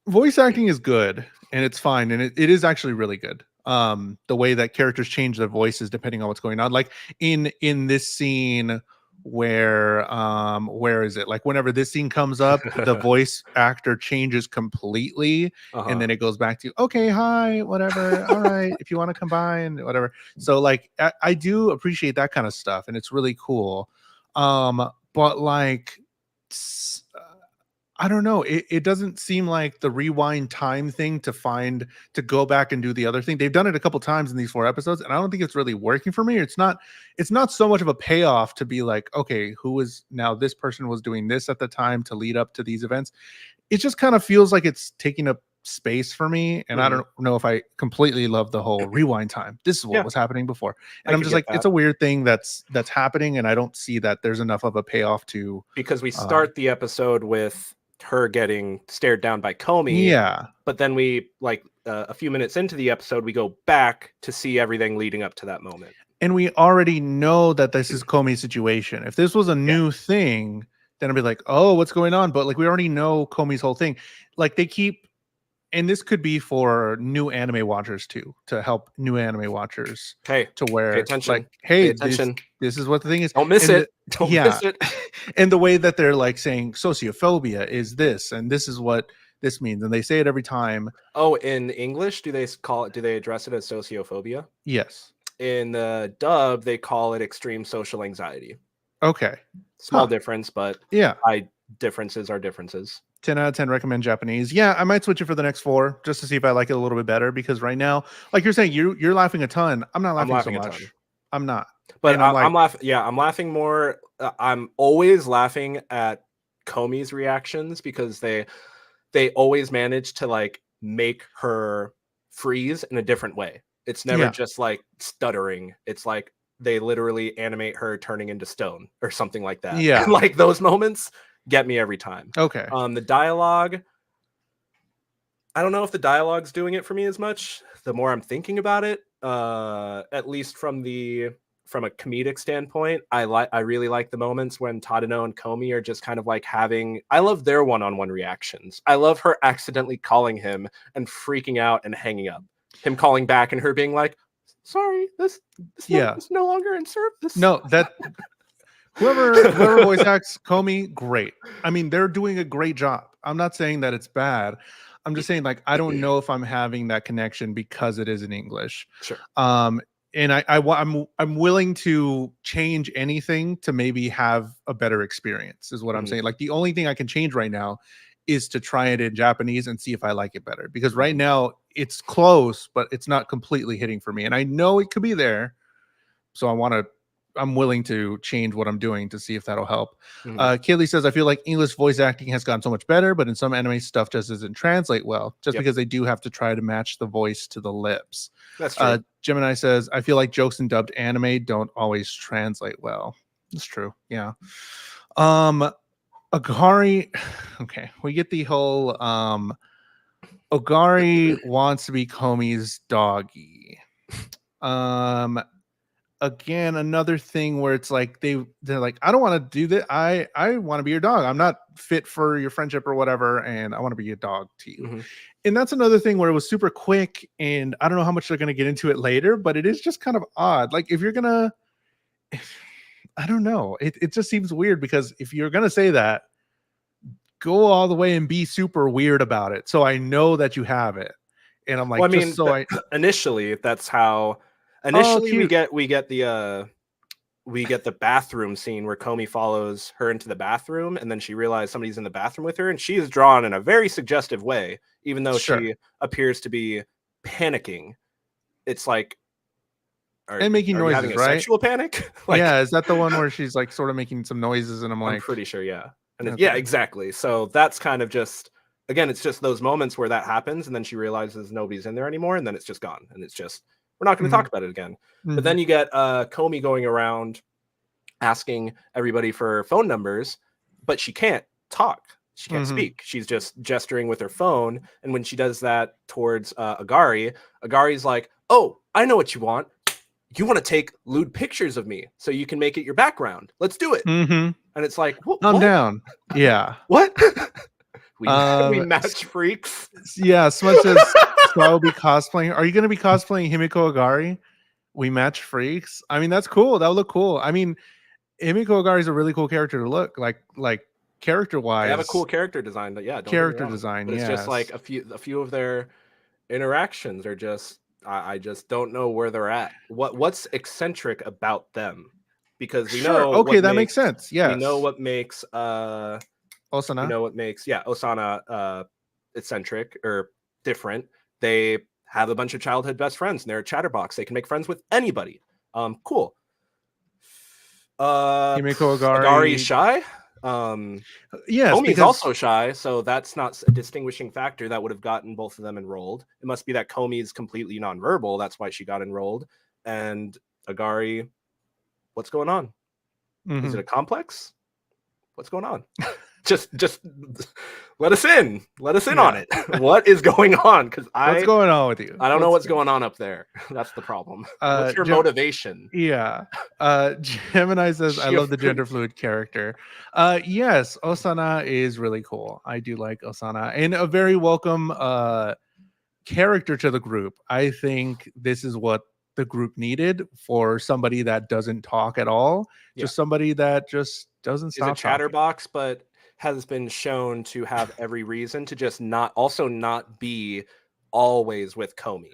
Voice acting is good and it's fine, and it is actually really good. The way that characters change their voices depending on what's going on, like in this scene where is it, like whenever this scene comes up, the voice actor changes completely, and then it goes back to okay, hi, whatever, all right, if you want to combine whatever. So like I do appreciate that kind of stuff, and it's really cool. But like I don't know. It doesn't seem like the rewind time thing to go back and do the other thing. They've done it a couple times in these 4 episodes, and I don't think it's really working for me. It's not so much of a payoff to be like, okay, who is now this person was doing this at the time to lead up to these events. It just kind of feels like it's taking up space for me, and I don't know if I completely love the whole rewind time. This is what was happening before, and I I'm could just get like, that. it's a weird thing that's happening, and I don't see that there's enough of a payoff to Because we start the episode with her getting stared down by Komi, yeah. but then we like a few minutes into the episode, we go back to see everything leading up to that moment. And we already know that this is Komi's situation. If this was a new thing, then I'd be like, oh, what's going on? But like, we already know Komi's whole thing. Like they keep, and this could be for new anime watchers too, to help new anime watchers Hey, to pay where attention. like, hey, Pay attention. this is what the thing is. Don't miss And it. Don't yeah. miss it. And the way that they're like saying sociophobia is this, and this is what this means. And they say it every time. Oh, in English, do they address it as sociophobia? Yes. In the dub, they call it extreme social anxiety. Okay. Small difference, but yeah, differences are differences. 10 out of 10 recommend Japanese. Yeah, I might switch it for the next 4 just to see if I like it a little bit better, because right now, like you're saying, you're laughing a ton. I'm not laughing so much. I'm not. But I'm laughing. Yeah, I'm laughing more. I'm always laughing at Komi's reactions because they always manage to like make her freeze in a different way. It's never just like stuttering. It's like they literally animate her turning into stone or something like that. Yeah. And like those moments get me every time. Okay. The dialogue, I don't know if the dialogue's doing it for me as much. The more I'm thinking about it, at least from a comedic standpoint, I really like the moments when Tadano and Komi are just kind of like having, I love their one-on-one reactions. I love her accidentally calling him and freaking out and hanging up. Him calling back and her being like, sorry, this is no longer in service. No, that whoever voice acts Komi, great. I mean, they're doing a great job. I'm not saying that it's bad. I'm just saying, like, I don't know if I'm having that connection because it is in English. Sure. And I'm willing to change anything to maybe have a better experience, is what I'm saying. Like the only thing I can change right now is to try it in Japanese and see if I like it better, because right now it's close, but it's not completely hitting for me. And I know it could be there. So I'm willing to change what I'm doing to see if that'll help. Kaylee says, I feel like English voice acting has gotten so much better, but in some anime stuff just doesn't translate well, just because they do have to try to match the voice to the lips. That's true. Gemini says, I feel like jokes in dubbed anime don't always translate well. That's true. Yeah. Agari. Okay. We get the whole Ogari wants to be Komi's doggy. Again, another thing where it's like they're like, I don't want to do that. I want to be your dog. I'm not fit for your friendship or whatever, and I want to be a dog to you. And that's another thing where it was super quick, and I don't know how much they're going to get into it later, but it is just kind of odd. Like if you're gonna, I don't know, it just seems weird, because if you're gonna say that, go all the way and be super weird about it, so I know that you have it. And I'm like, well, I mean, initially that's how. Initially, we get the bathroom scene where Komi follows her into the bathroom, and then she realizes somebody's in the bathroom with her, and she is drawn in a very suggestive way, even though she appears to be panicking. It's like, and making noises, having a right? Sexual panic? Like, yeah, is that the one where she's like sort of making some noises, and I'm like, pretty sure, yeah. And yeah, exactly. So that's kind of just again, it's just those moments where that happens, and then she realizes nobody's in there anymore, and then it's just gone, and it's just, we're not going to talk about it again. But then you get Komi going around asking everybody for phone numbers, but she can't talk. She can't speak. She's just gesturing with her phone. And when she does that towards Agari's like, oh, I know what you want. You want to take lewd pictures of me so you can make it your background. Let's do it. And it's like, I'm down. Yeah. What? we match freaks. Yeah, Smudge says, so I will be cosplaying. Are you going to be cosplaying Himiko Agari? We match freaks. I mean, that's cool. That would look cool. I mean, Himiko Agari is a really cool character to look like character wise. They have a cool character design, but yeah, character design. But it's just like a few of their interactions are just, I just don't know where they're at. What's eccentric about them? Because we know. Okay, that makes sense. Yes. We know what makes Osana. You know what makes Osana eccentric or different. They have a bunch of childhood best friends and they're a chatterbox. They can make friends with anybody. Cool. Himiko Agari is shy. Yes, Komi is also shy, so that's not a distinguishing factor that would have gotten both of them enrolled. It must be that Komi is completely nonverbal. That's why she got enrolled. And Agari, what's going on? Is it a complex? What's going on? just let us in on it. What is going on? Because what's going on with you? I don't know what's going on up there. That's the problem. What's your motivation? Yeah. Gemini says, I love the gender fluid character. Yes, Osana is really cool. I do like Osana, and a very welcome character to the group. I think this is what the group needed, for somebody that doesn't talk at all. Just somebody that just doesn't stop. Is a chatterbox, but has been shown to have every reason to just not be always with Komi,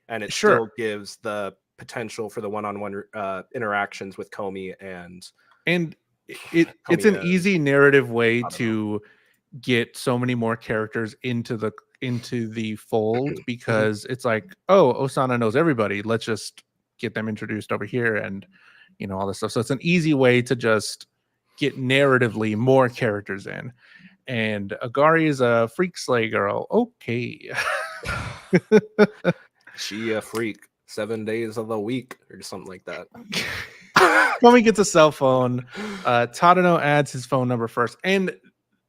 and it still gives the potential for the one-on-one interactions with Komi, and it's an easy narrative way to get so many more characters into the fold, because it's like, oh, Osana knows everybody, let's just get them introduced over here, and all this stuff. So it's an easy way to just get narratively more characters in. And Agari is a freak slay girl. Okay. She a freak 7 days of the week or something like that. Komi gets a cell phone. Tadano adds his phone number first. And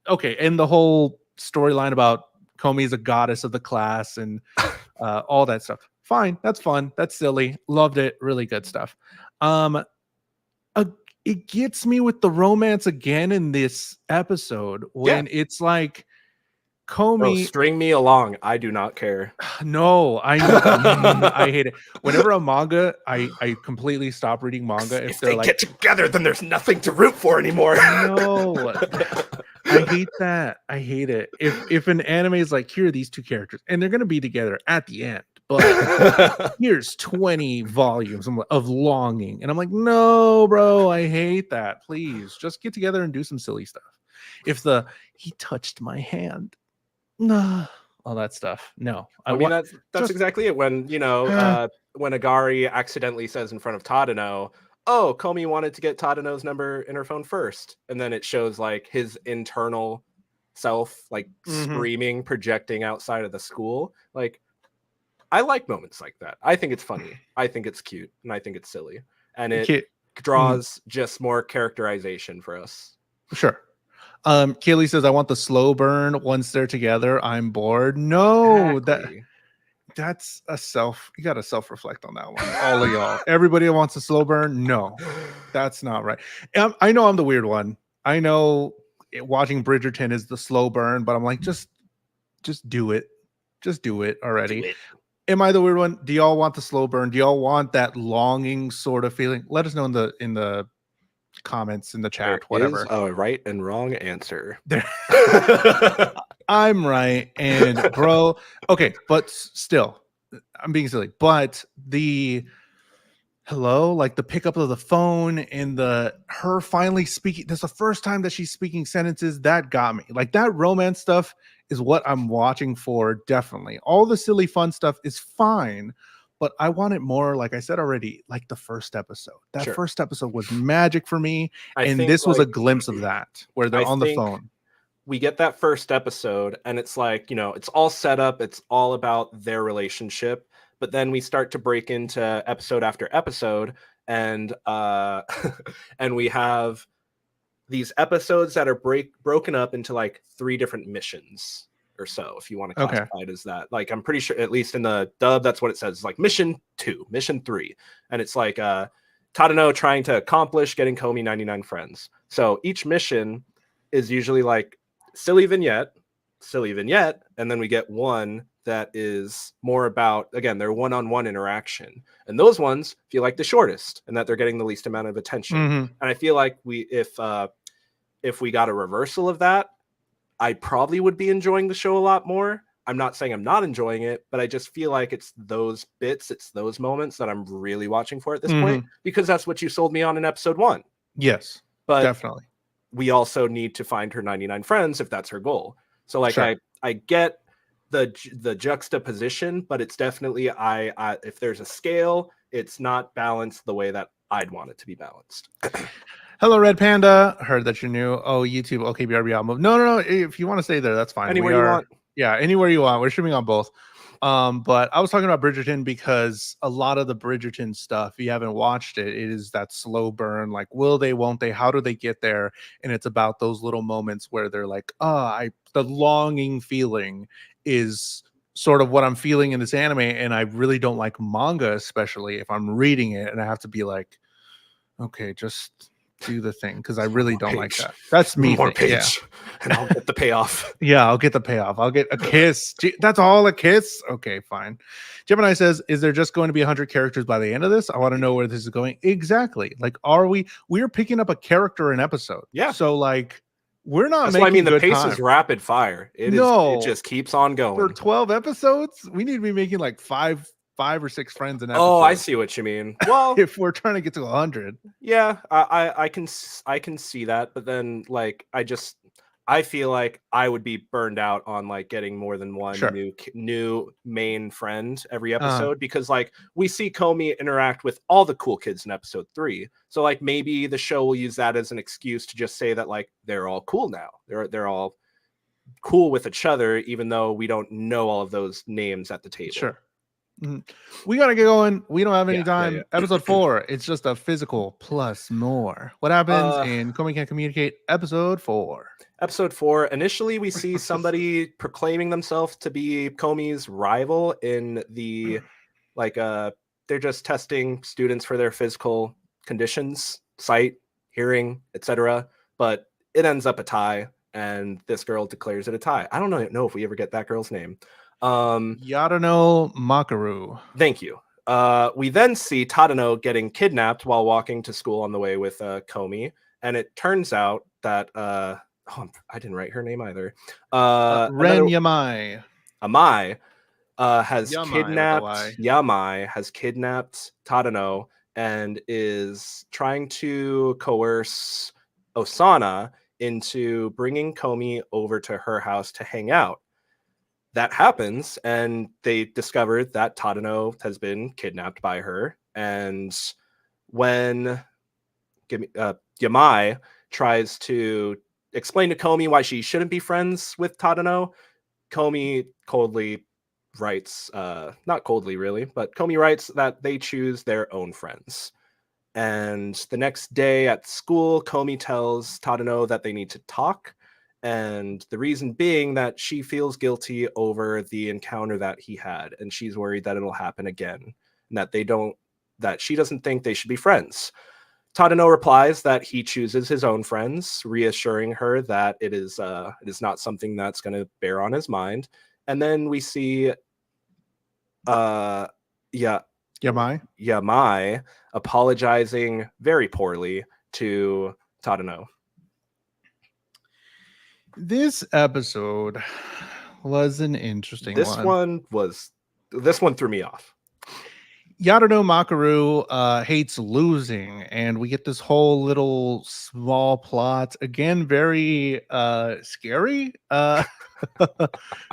the whole storyline about Komi is a goddess of the class and all that stuff. Fine. That's fun. That's silly. Loved it. Really good stuff. It gets me with the romance again in this episode when it's like Komi. String me along. I do not care. No, I hate it. Whenever a manga, I completely stop reading manga if they like, get together, then there's nothing to root for anymore. No, I hate that. I hate it. If an anime is like, here are these two characters, and they're gonna be together at the end, but here's 20 volumes of longing, and I'm like, no, bro, I hate that. Please just get together and do some silly stuff. If he touched my hand, no, all that stuff. No, I mean that's exactly it. When when Agari accidentally says in front of Tadano, oh, Komi wanted to get Tadano's number in her phone first, and then it shows like his internal self like screaming, projecting outside of the school. Like, I like moments like that. I think it's funny. I think it's cute, and I think it's silly, and it draws just more characterization for us. Sure. Kaylee says, I want the slow burn. Once they're together, I'm bored. No, that's you got to self-reflect on that one. All of y'all. Everybody wants a slow burn. No, that's not right. I know I'm the weird one. I know watching Bridgerton is the slow burn, but I'm like, just do it. Just do it already. Do it. Am I the weird one? Do y'all want the slow burn? Do y'all want that longing sort of feeling? Let us know in the comments, in the chat, whatever. A right and wrong answer. I'm right, and bro, okay, but still, I'm being silly. But the like the pickup of the phone and her finally speaking. That's the first time that she's speaking sentences. That got me. Like, that romance stuff is what I'm watching for. Definitely, all the silly fun stuff is fine. But I want it more, like I said already, like the first episode. That first episode was magic for me. And this was a glimpse of that, where they're on the phone. we get that first episode and it's like, it's all set up, it's all about their relationship, but then we start to break into episode after episode, and and we have these episodes that are broken up into like 3 different missions or so, if you want to Okay. classify it as that. Like, I'm pretty sure, at least in the dub, that's what it says. It's like mission 2, mission 3, and it's like Tadano trying to accomplish getting Komi 99 friends. So each mission is usually like silly vignette, and then we get one that is more about, again, their one-on-one interaction, and those ones feel like the shortest and that they're getting the least amount of attention. Mm-hmm. And I feel like if we got a reversal of that, I probably would be enjoying the show a lot more. I'm not saying I'm not enjoying it, but I just feel like it's those bits, it's those moments that I'm really watching for at this point, because that's what you sold me on in episode 1. Yes, but definitely. We also need to find her 99 friends if that's her goal. So like, Sure. I get the juxtaposition, but it's definitely, I if there's a scale, it's not balanced the way that I'd want it to be balanced. Hello, Red Panda. Heard that you're new. Oh, YouTube. Okay, BRB. I'll move. No. If you want to stay there, that's fine. Anywhere you want. Yeah, anywhere you want. We're streaming on both. But I was talking about Bridgerton because a lot of the Bridgerton stuff, if you haven't watched it, it is that slow burn. Like, will they? Won't they? How do they get there? And it's about those little moments where they're like, the longing feeling is sort of what I'm feeling in this anime, and I really don't like manga, especially if I'm reading it and I have to be like, okay, just do the thing, because I really don't like that. That's me. More page, and I'll get the payoff. Yeah, I'll get the payoff. I'll get a kiss. That's all, a kiss? Okay, fine. Gemini says, is there just going to be 100 characters by the end of this? I want to know where this is going. Exactly. Like, we're picking up a character an episode. Yeah. So, like, we're not That's making why I mean, the pace time. is rapid fire. It just keeps on going. For 12 episodes, we need to be making like five or 6 friends an episode. Oh, I see what you mean. Well, if we're trying to get to 100. Yeah, I can see that, but then like I feel like I would be burned out on like getting more than one new main friend every episode, because like we see Komi interact with all the cool kids in episode 3. So like maybe the show will use that as an excuse to just say that like they're all cool now. They're all cool with each other, even though we don't know all of those names at the table. Sure. We gotta get going. We don't have any time. Yeah. Episode 4, it's just a physical plus more. What happens in Komi Can't Communicate episode 4? Episode 4, initially we see somebody proclaiming themselves to be Komi's rival in the like they're just testing students for their physical conditions, sight, hearing, etc. But it ends up a tie, and this girl declares it a tie. I don't know if we ever get that girl's name. Yadano Makaru. Thank you. We then see Tadano getting kidnapped while walking to school on the way with Komi, and it turns out that I didn't write her name either. Ren Yamai. Amai has kidnapped Tadano and is trying to coerce Osana into bringing Komi over to her house to hang out. That happens, and they discover that Tadano has been kidnapped by her. And when Yamai tries to explain to Komi why she shouldn't be friends with Tadano, Komi coldly writes, not coldly really, but Komi writes that they choose their own friends. And the next day at school, Komi tells Tadano that they need to talk. And the reason being that she feels guilty over the encounter that he had, and she's worried that it'll happen again, and that she doesn't think they should be friends. Tadano replies that he chooses his own friends, reassuring her that it is not something that's going to bear on his mind. And then we see Yamai apologizing very poorly to Tadano. This episode was an interesting one. This one threw me off. Yadano Makaru hates losing, and we get this whole little small plot. Again, very scary.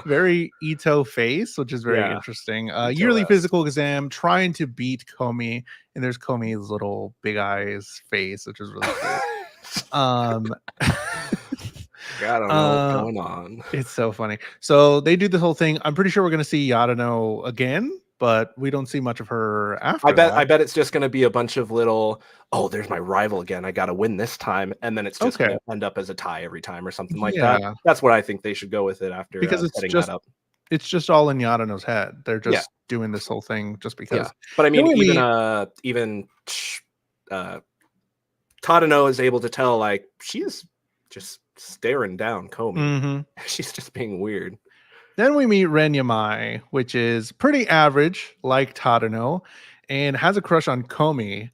Very Ito face, which is very interesting. Yearly physical exam, trying to beat Komi, and there's Komi's little big eyes face, which is really cool. I don't know what's going on. It's so funny. So they do this whole thing. I'm pretty sure we're going to see Yadano again, but we don't see much of her after that. I bet it's just going to be a bunch of little, oh, there's my rival again. I got to win this time. And then it's just going to end up as a tie every time or something like that. That's what I think they should go with it after because setting that up. It's just all in Yadano's head. They're just doing this whole thing just because. Yeah. But I mean, even Tadano is able to tell, like, she's just staring down Komi. Mm-hmm. She's just being weird. Then we meet Ren Yamai, which is pretty average, like Tadano, and has a crush on Komi.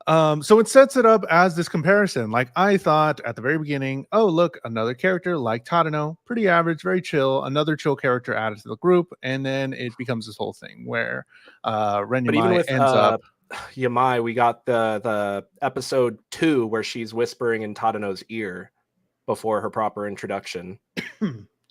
So it sets it up as this comparison. Like I thought at the very beginning, oh, look, another character like Tadano, pretty average, very chill, another chill character added to the group. And then it becomes this whole thing where Ren Yamai ends up. Yamai, we got the episode 2 where she's whispering in Tadano's ear before her proper introduction.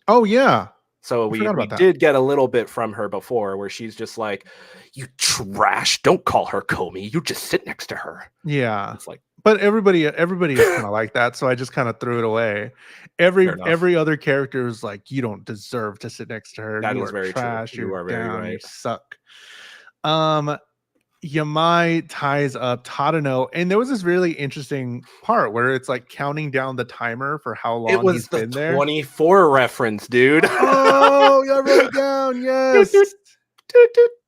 Oh, yeah. So we did get a little bit from her before where she's just like, you trash, don't call her Komi, you just sit next to her. Yeah. It's like, but everybody is kind of like that, so I just kind of threw it away. Every other character is like, you don't deserve to sit next to her. That you is very trash. True. You are very right. You suck. Yamai ties up Tadano, and there was this really interesting part where it's like counting down the timer for how long he's been there. 24 reference, dude. Oh, I wrote it down. Yes.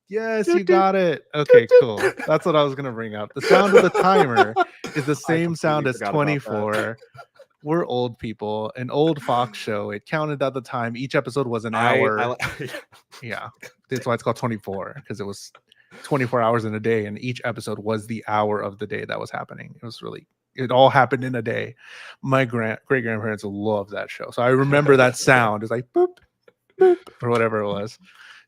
Yes, you got it. Okay, cool. That's what I was gonna bring up. The sound of the timer is the same sound as 24. We're old people. An old Fox show. It counted at the time. Each episode was an hour. Yeah, that's why it's called 24, because it was 24 hours in a day, and each episode was the hour of the day that was happening. It all happened in a day. My great grandparents loved that show, so I remember that sound. It's like boop, boop, or whatever it was.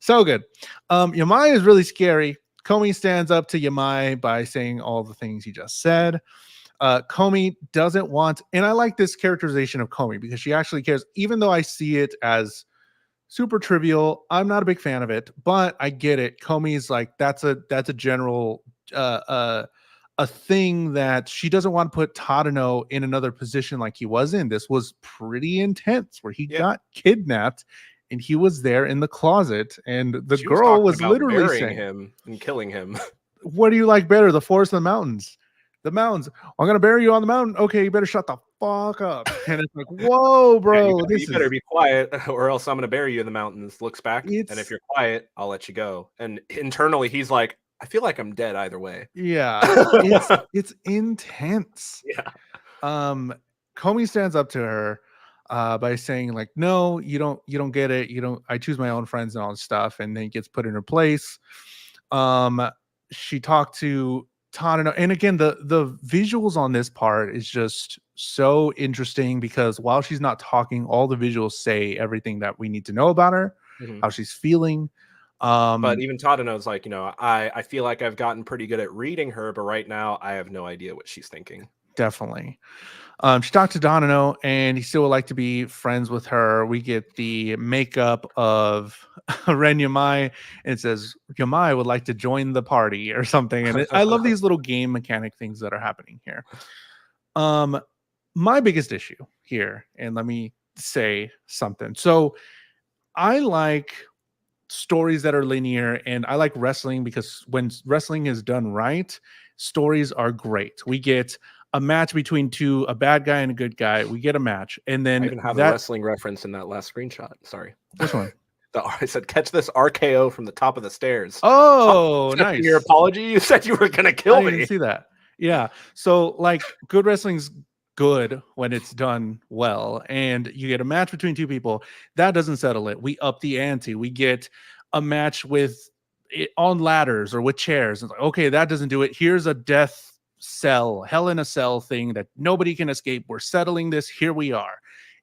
So good. Yamai is really scary. Komi stands up to Yamai by saying all the things he just said. Komi doesn't want, and I like this characterization of Komi because she actually cares, even though I see it as super trivial. I'm not a big fan of it, but I get it. Komi's like, that's a general a thing that she doesn't want to put Tadano in another position like he was in. This was pretty intense where he got kidnapped and he was there in the closet, and the girl was literally saying him and killing him. What do you like better, the forest or the mountains? The mountains. I'm gonna bury you on the mountain. Okay, you better shut the fuck up. And it's like, whoa, bro, you better be quiet, or else I'm gonna bury you in the mountains. Looks back, and if you're quiet, I'll let you go. And internally, he's like, I feel like I'm dead either way. Yeah, it's intense. Yeah. Komi stands up to her by saying like, no, you don't get it. I choose my own friends and all this stuff, and then gets put in her place. She talked to Tadano, and again, the visuals on this part is just so interesting because while she's not talking, all the visuals say everything that we need to know about her, how she's feeling. But even Tadano's like, I feel like I've gotten pretty good at reading her, but right now I have no idea what she's thinking. Definitely. She talked to Tadano, and he still would like to be friends with her. We get the makeup of Ren Yamai, and it says Yamai would like to join the party or something. And I love these little game mechanic things that are happening here. My biggest issue here, and let me say something. So I like stories that are linear, and I like wrestling because when wrestling is done right, stories are great. We get a match between a bad guy and a good guy. We get a match, and then I even have a wrestling reference in that last screenshot. Sorry, which one? I said, catch this RKO from the top of the stairs. Oh, nice. Your apology. You said you were gonna kill me. I didn't see that. Yeah. So like, good wrestling's good when it's done well, and you get a match between two people. That doesn't settle it. We up the ante. We get a match on ladders or with chairs. It's like, okay, that doesn't do it. Here's a death cell, hell in a cell thing that nobody can escape. We're settling this. Here we are.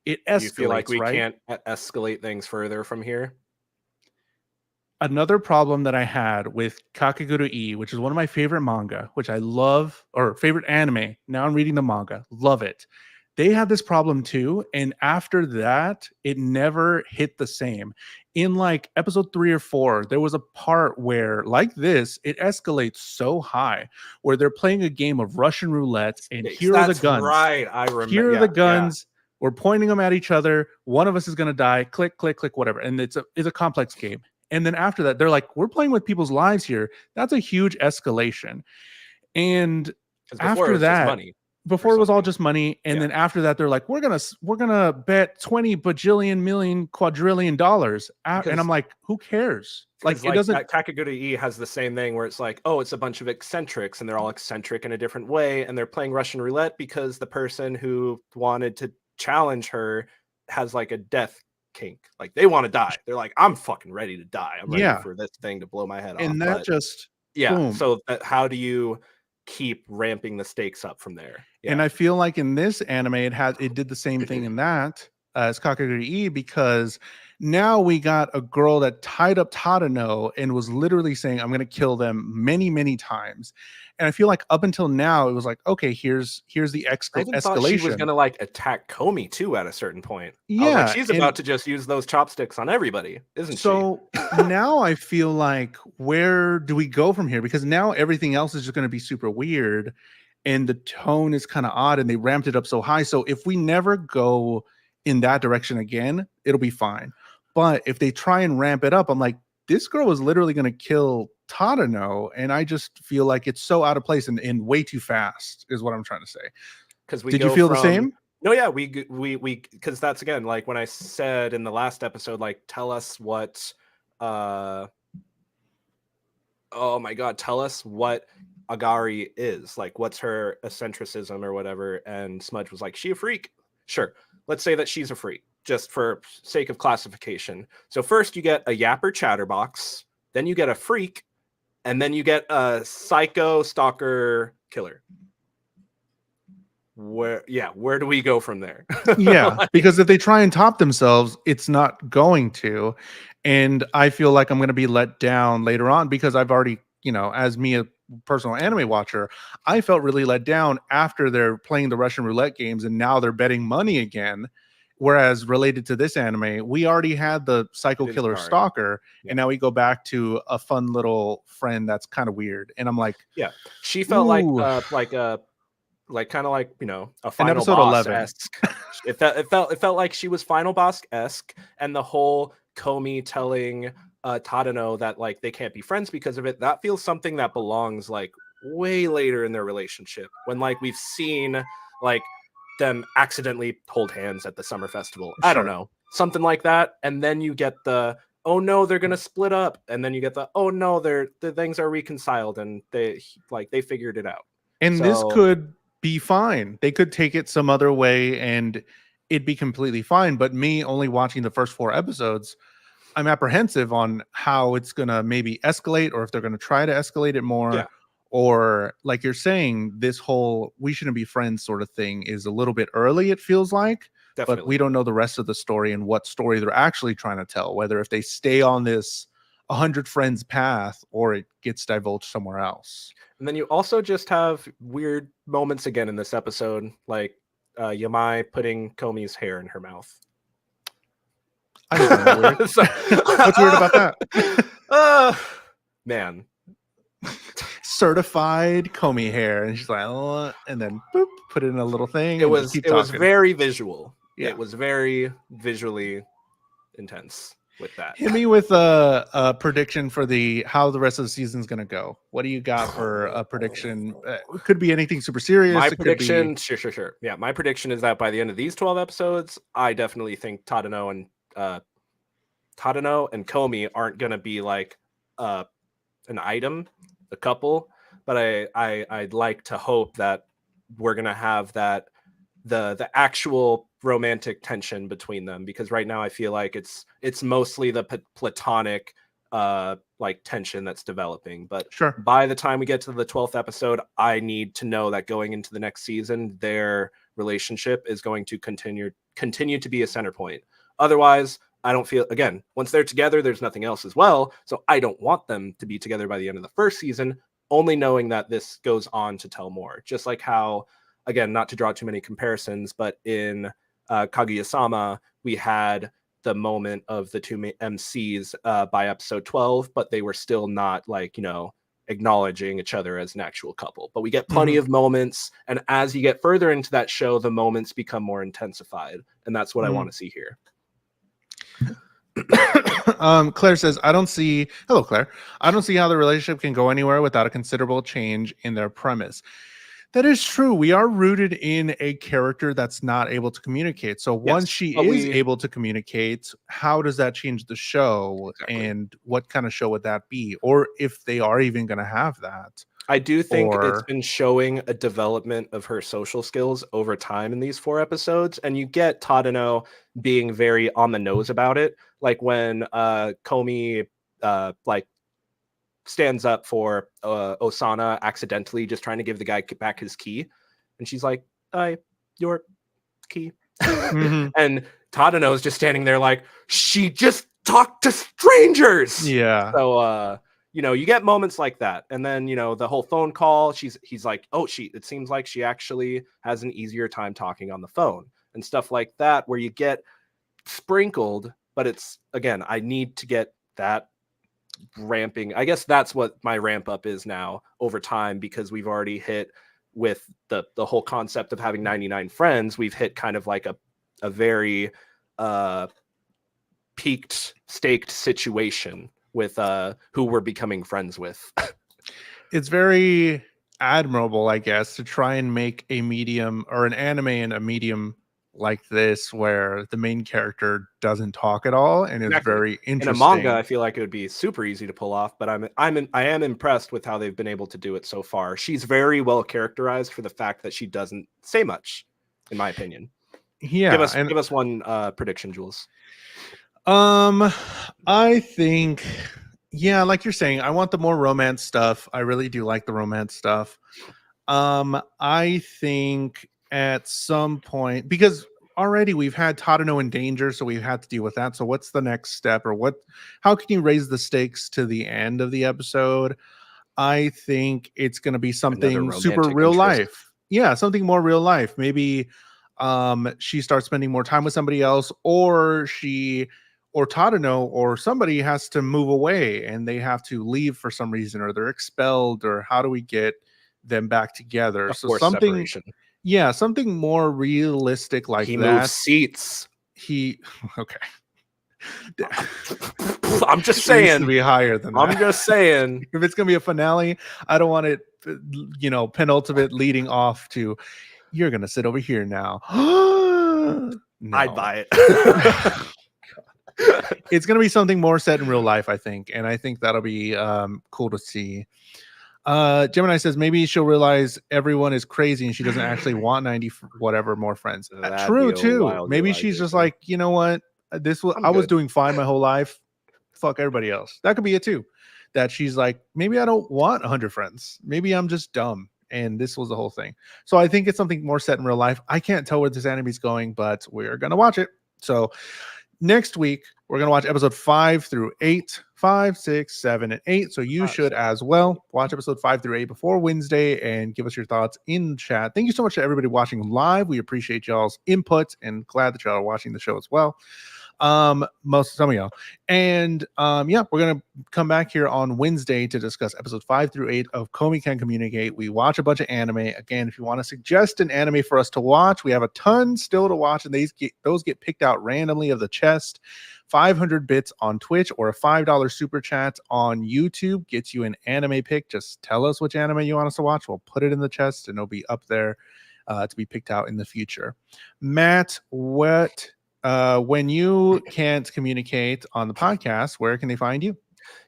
It escalates. You feel like we can't escalate things further from here? Another problem that I had with Kakegurui, which is one of my favorite manga, which I love, or favorite anime. Now I'm reading the manga. Love it. They had this problem too. And after that, it never hit the same. In like episode 3 or 4, there was a part where, like this, it escalates so high where they're playing a game of Russian roulette, and here are the guns. Right, I remember. Here are the guns. We're pointing them at each other. One of us is going to die. Click, click, click, whatever. And it's a complex game. And then after that, they're like, we're playing with people's lives here. That's a huge escalation. And before it after was just that, money. before it was all just money, and then after that, they're like, we're gonna bet 20 bajillion million quadrillion dollars, and I'm like, who cares? Like, it doesn't. Kakegurui has the same thing where it's like, oh, it's a bunch of eccentrics, and they're all eccentric in a different way, and they're playing Russian roulette because the person who wanted to challenge her has like a death kink, like they want to die. They're like, I'm fucking ready to die. I'm ready for this thing to blow my head off. And that just boom. So how do you keep ramping the stakes up from there? And I feel like in this anime, it did the same thing in that as Kakegurui, because now we got a girl that tied up Tadano and was literally saying, I'm going to kill them many, many times. And I feel like up until now, it was like, okay, here's the escalation. I even thought she was going to like attack Komi too at a certain point. Yeah. I was like, she's about to just use those chopsticks on everybody, isn't she? So now I feel like, where do we go from here? Because now everything else is just going to be super weird. And the tone is kind of odd, and they ramped it up so high. So if we never go in that direction again, it'll be fine. But if they try and ramp it up, I'm like, this girl was literally going to kill Tadano, and I just feel like it's so out of place and way too fast, is what I'm trying to say. Because did you feel the same? No, yeah, we because that's again like when I said in the last episode, like, tell us what, oh my god, tell us what Agari is, like, what's her eccentricism or whatever. And Smudge was like, she a freak? Sure, let's say that she's a freak, just for sake of classification. So first you get a yapper chatterbox, then you get a freak, and then you get a psycho stalker killer. Where do we go from there? Yeah, because if they try and top themselves, it's not going to. And I feel like I'm going to be let down later on, because I've already, as me, a personal anime watcher, I felt really let down after they're playing the Russian roulette games and now they're betting money again. Whereas related to this anime, we already had the psycho killer stalker, and now we go back to a fun little friend that's kind of weird. And I'm like, yeah, she felt like kind of like, a final boss-esque. it felt like she was final boss-esque, and the whole Komi telling Tadano that like they can't be friends because of it, that feels something that belongs like way later in their relationship, when like we've seen like them accidentally hold hands at the summer festival. Sure. I don't know, something like that. And then you get the, oh no, they're gonna split up, and then you get the, oh no, the things are reconciled and they figured it out. And this could be fine. They could take it some other way and it'd be completely fine. But me only watching the first 4 episodes, I'm apprehensive on how it's gonna maybe escalate, or if they're gonna try to escalate it more. Yeah. Or like you're saying, this whole we shouldn't be friends sort of thing is a little bit early, it feels like. Definitely. But we don't know the rest of the story and what story they're actually trying to tell, whether if they stay on this 100 friends path or it gets divulged somewhere else. And then you also just have weird moments again in this episode, like Yamai putting Komi's hair in her mouth. I don't know. Weird. What's weird about that? Man. Certified Komi hair, and she's like, oh, and then boop, put it in a little thing. It was very visual. Yeah. It was very visually intense with that. Hit me with a prediction for how the rest of the season is going to go. What do you got for a prediction? It could be anything super serious. My prediction, sure. Yeah, my prediction is that by the end of these 12 episodes, I definitely think Tadano and Komi aren't going to be like an item, a couple, but I'd like to hope that we're going to have that the actual romantic tension between them, because right now I feel like it's mostly the platonic like tension that's developing. But sure, by the time we get to the 12th episode, I need to know that going into the next season, their relationship is going to continue to be a center point. Otherwise, I don't feel, again, once they're together, there's nothing else as well. So I don't want them to be together by the end of the first season, only knowing that this goes on to tell more. Just like how, again, not to draw too many comparisons, but in Kaguya-sama, we had the moment of the two MCs by episode 12, but they were still not like, acknowledging each other as an actual couple. But we get plenty of moments, and as you get further into that show, the moments become more intensified, and that's what I want to see here. Claire says, hello, Claire. I don't see how the relationship can go anywhere without a considerable change in their premise. That is true. We are rooted in a character that's not able to communicate. So once she is able to communicate, how does that change the show? Exactly. And what kind of show would that be? Or if they are even going to have that? I do think it's been showing a development of her social skills over time in these 4 episodes. And you get Tadano being very on the nose about it. Like when Komi like stands up for Osana accidentally just trying to give the guy back his key. And she's like, your key. And Tadano's just standing there like, she just talked to strangers. Yeah. So, you get moments like that. And then, the whole phone call, he's like, it seems like she actually has an easier time talking on the phone and stuff like that, where you get sprinkled. But it's, again, I need to get that ramping. I guess that's what my ramp up is now over time, because we've already hit with the whole concept of having 99 friends. We've hit kind of like a very staked situation with who we're becoming friends with. It's very admirable, I guess, to try and make a medium or an anime in a medium like this where the main character doesn't talk at all, and it's very interesting. In a manga, I feel like it would be super easy to pull off, but I am impressed with how they've been able to do it so far. She's very well characterized for the fact that she doesn't say much, in my opinion. Yeah, give us one prediction, Jules. I think, yeah, like you're saying, I want the more romance stuff. I really do like the romance stuff. I think at some point, because already we've had Tadano in danger, so we've had to deal with that. So what's the next step, or how can you raise the stakes to the end of the episode? I think it's going to be something super real life. Yeah, something more real life. Maybe she starts spending more time with somebody else, or Tadano or somebody has to move away and they have to leave for some reason, or they're expelled, or how do we get them back together? So something separation. Yeah, something more realistic like he that. Moves seats. Okay. I'm just saying. Needs to be higher than that. I'm just saying. If it's gonna be a finale, I don't want it, penultimate leading off to, you're gonna sit over here now. No. I'd buy it. It's gonna be something more set in real life, I think, and I think that'll be cool to see. Gemini says maybe she'll realize everyone is crazy and she doesn't actually want 90 whatever more friends. True too. Maybe she's just like, you know what, I was doing fine my whole life, fuck everybody else. That could be it too, that she's like, maybe I don't want 100 friends, maybe I'm just dumb, and this was the whole thing. So I think it's something more set in real life. I can't tell where this anime is going, but we're gonna watch it. So next week we're going to watch episode 5 through 8, 5, 6, 7, and 8. So you should as well watch episode 5 through 8 before Wednesday and give us your thoughts in the chat. Thank you so much to everybody watching live. We appreciate y'all's input and glad that y'all are watching the show as well. Some of y'all. And we're gonna come back here on Wednesday to discuss episode 5 through 8 of Komi Can't Communicate. We watch a bunch of anime. Again, if you want to suggest an anime for us to watch, we have a ton still to watch, and those get picked out randomly of the chest. 500 bits on Twitch or a $5 super chat on YouTube gets you an anime pick. Just tell us which anime you want us to watch. We'll put it in the chest and it'll be up there to be picked out in the future. Matt, when you can't communicate on the podcast, where can they find you?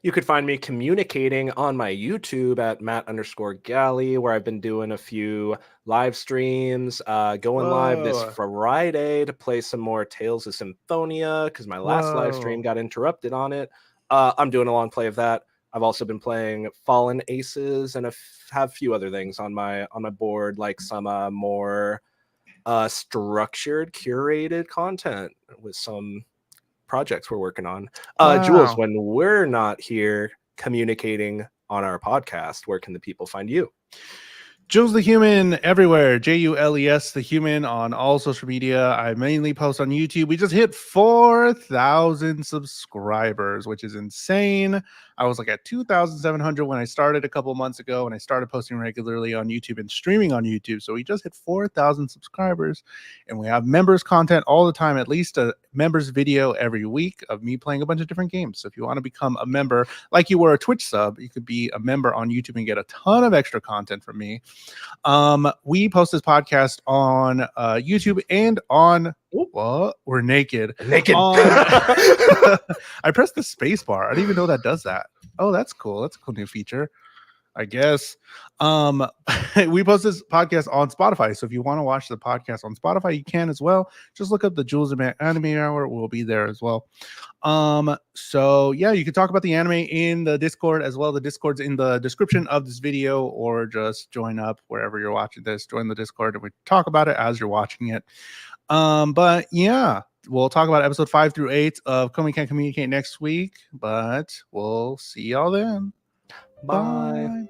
You could find me communicating on my YouTube at Matt_Galley, where I've been doing a few live streams, going live this Friday to play some more Tales of Symphonia, because my last live stream got interrupted on it. I'm doing a long play of that. I've also been playing Fallen Aces and have a few other things on my board, like some more structured, curated content with some projects we're working on. Jules, when we're not here communicating on our podcast, where can the people find you? Jules the Human everywhere. JULES the Human on all social media. I mainly post on YouTube. We just hit 4,000 subscribers, which is insane. I was like at 2,700 when I started a couple months ago, and I started posting regularly on YouTube and streaming on YouTube. So we just hit 4,000 subscribers, and we have members content all the time, at least a members video every week of me playing a bunch of different games. So if you want to become a member, like you were a Twitch sub, you could be a member on YouTube and get a ton of extra content from me. We post this podcast on YouTube and on we're naked. I pressed the space bar. I didn't even know that does that. Oh, that's cool. That's a cool new feature, I guess. We post this podcast on Spotify. So if you want to watch the podcast on Spotify, you can as well. Just look up the Jules Anime Hour. We'll be there as well. So yeah, you can talk about the anime in the Discord as well. The Discord's in the description of this video, or just join up wherever you're watching this. Join the Discord and we talk about it as you're watching it. But yeah, we'll talk about episode 5 through 8 of Komi Can't Communicate next week. But we'll see y'all then. Bye.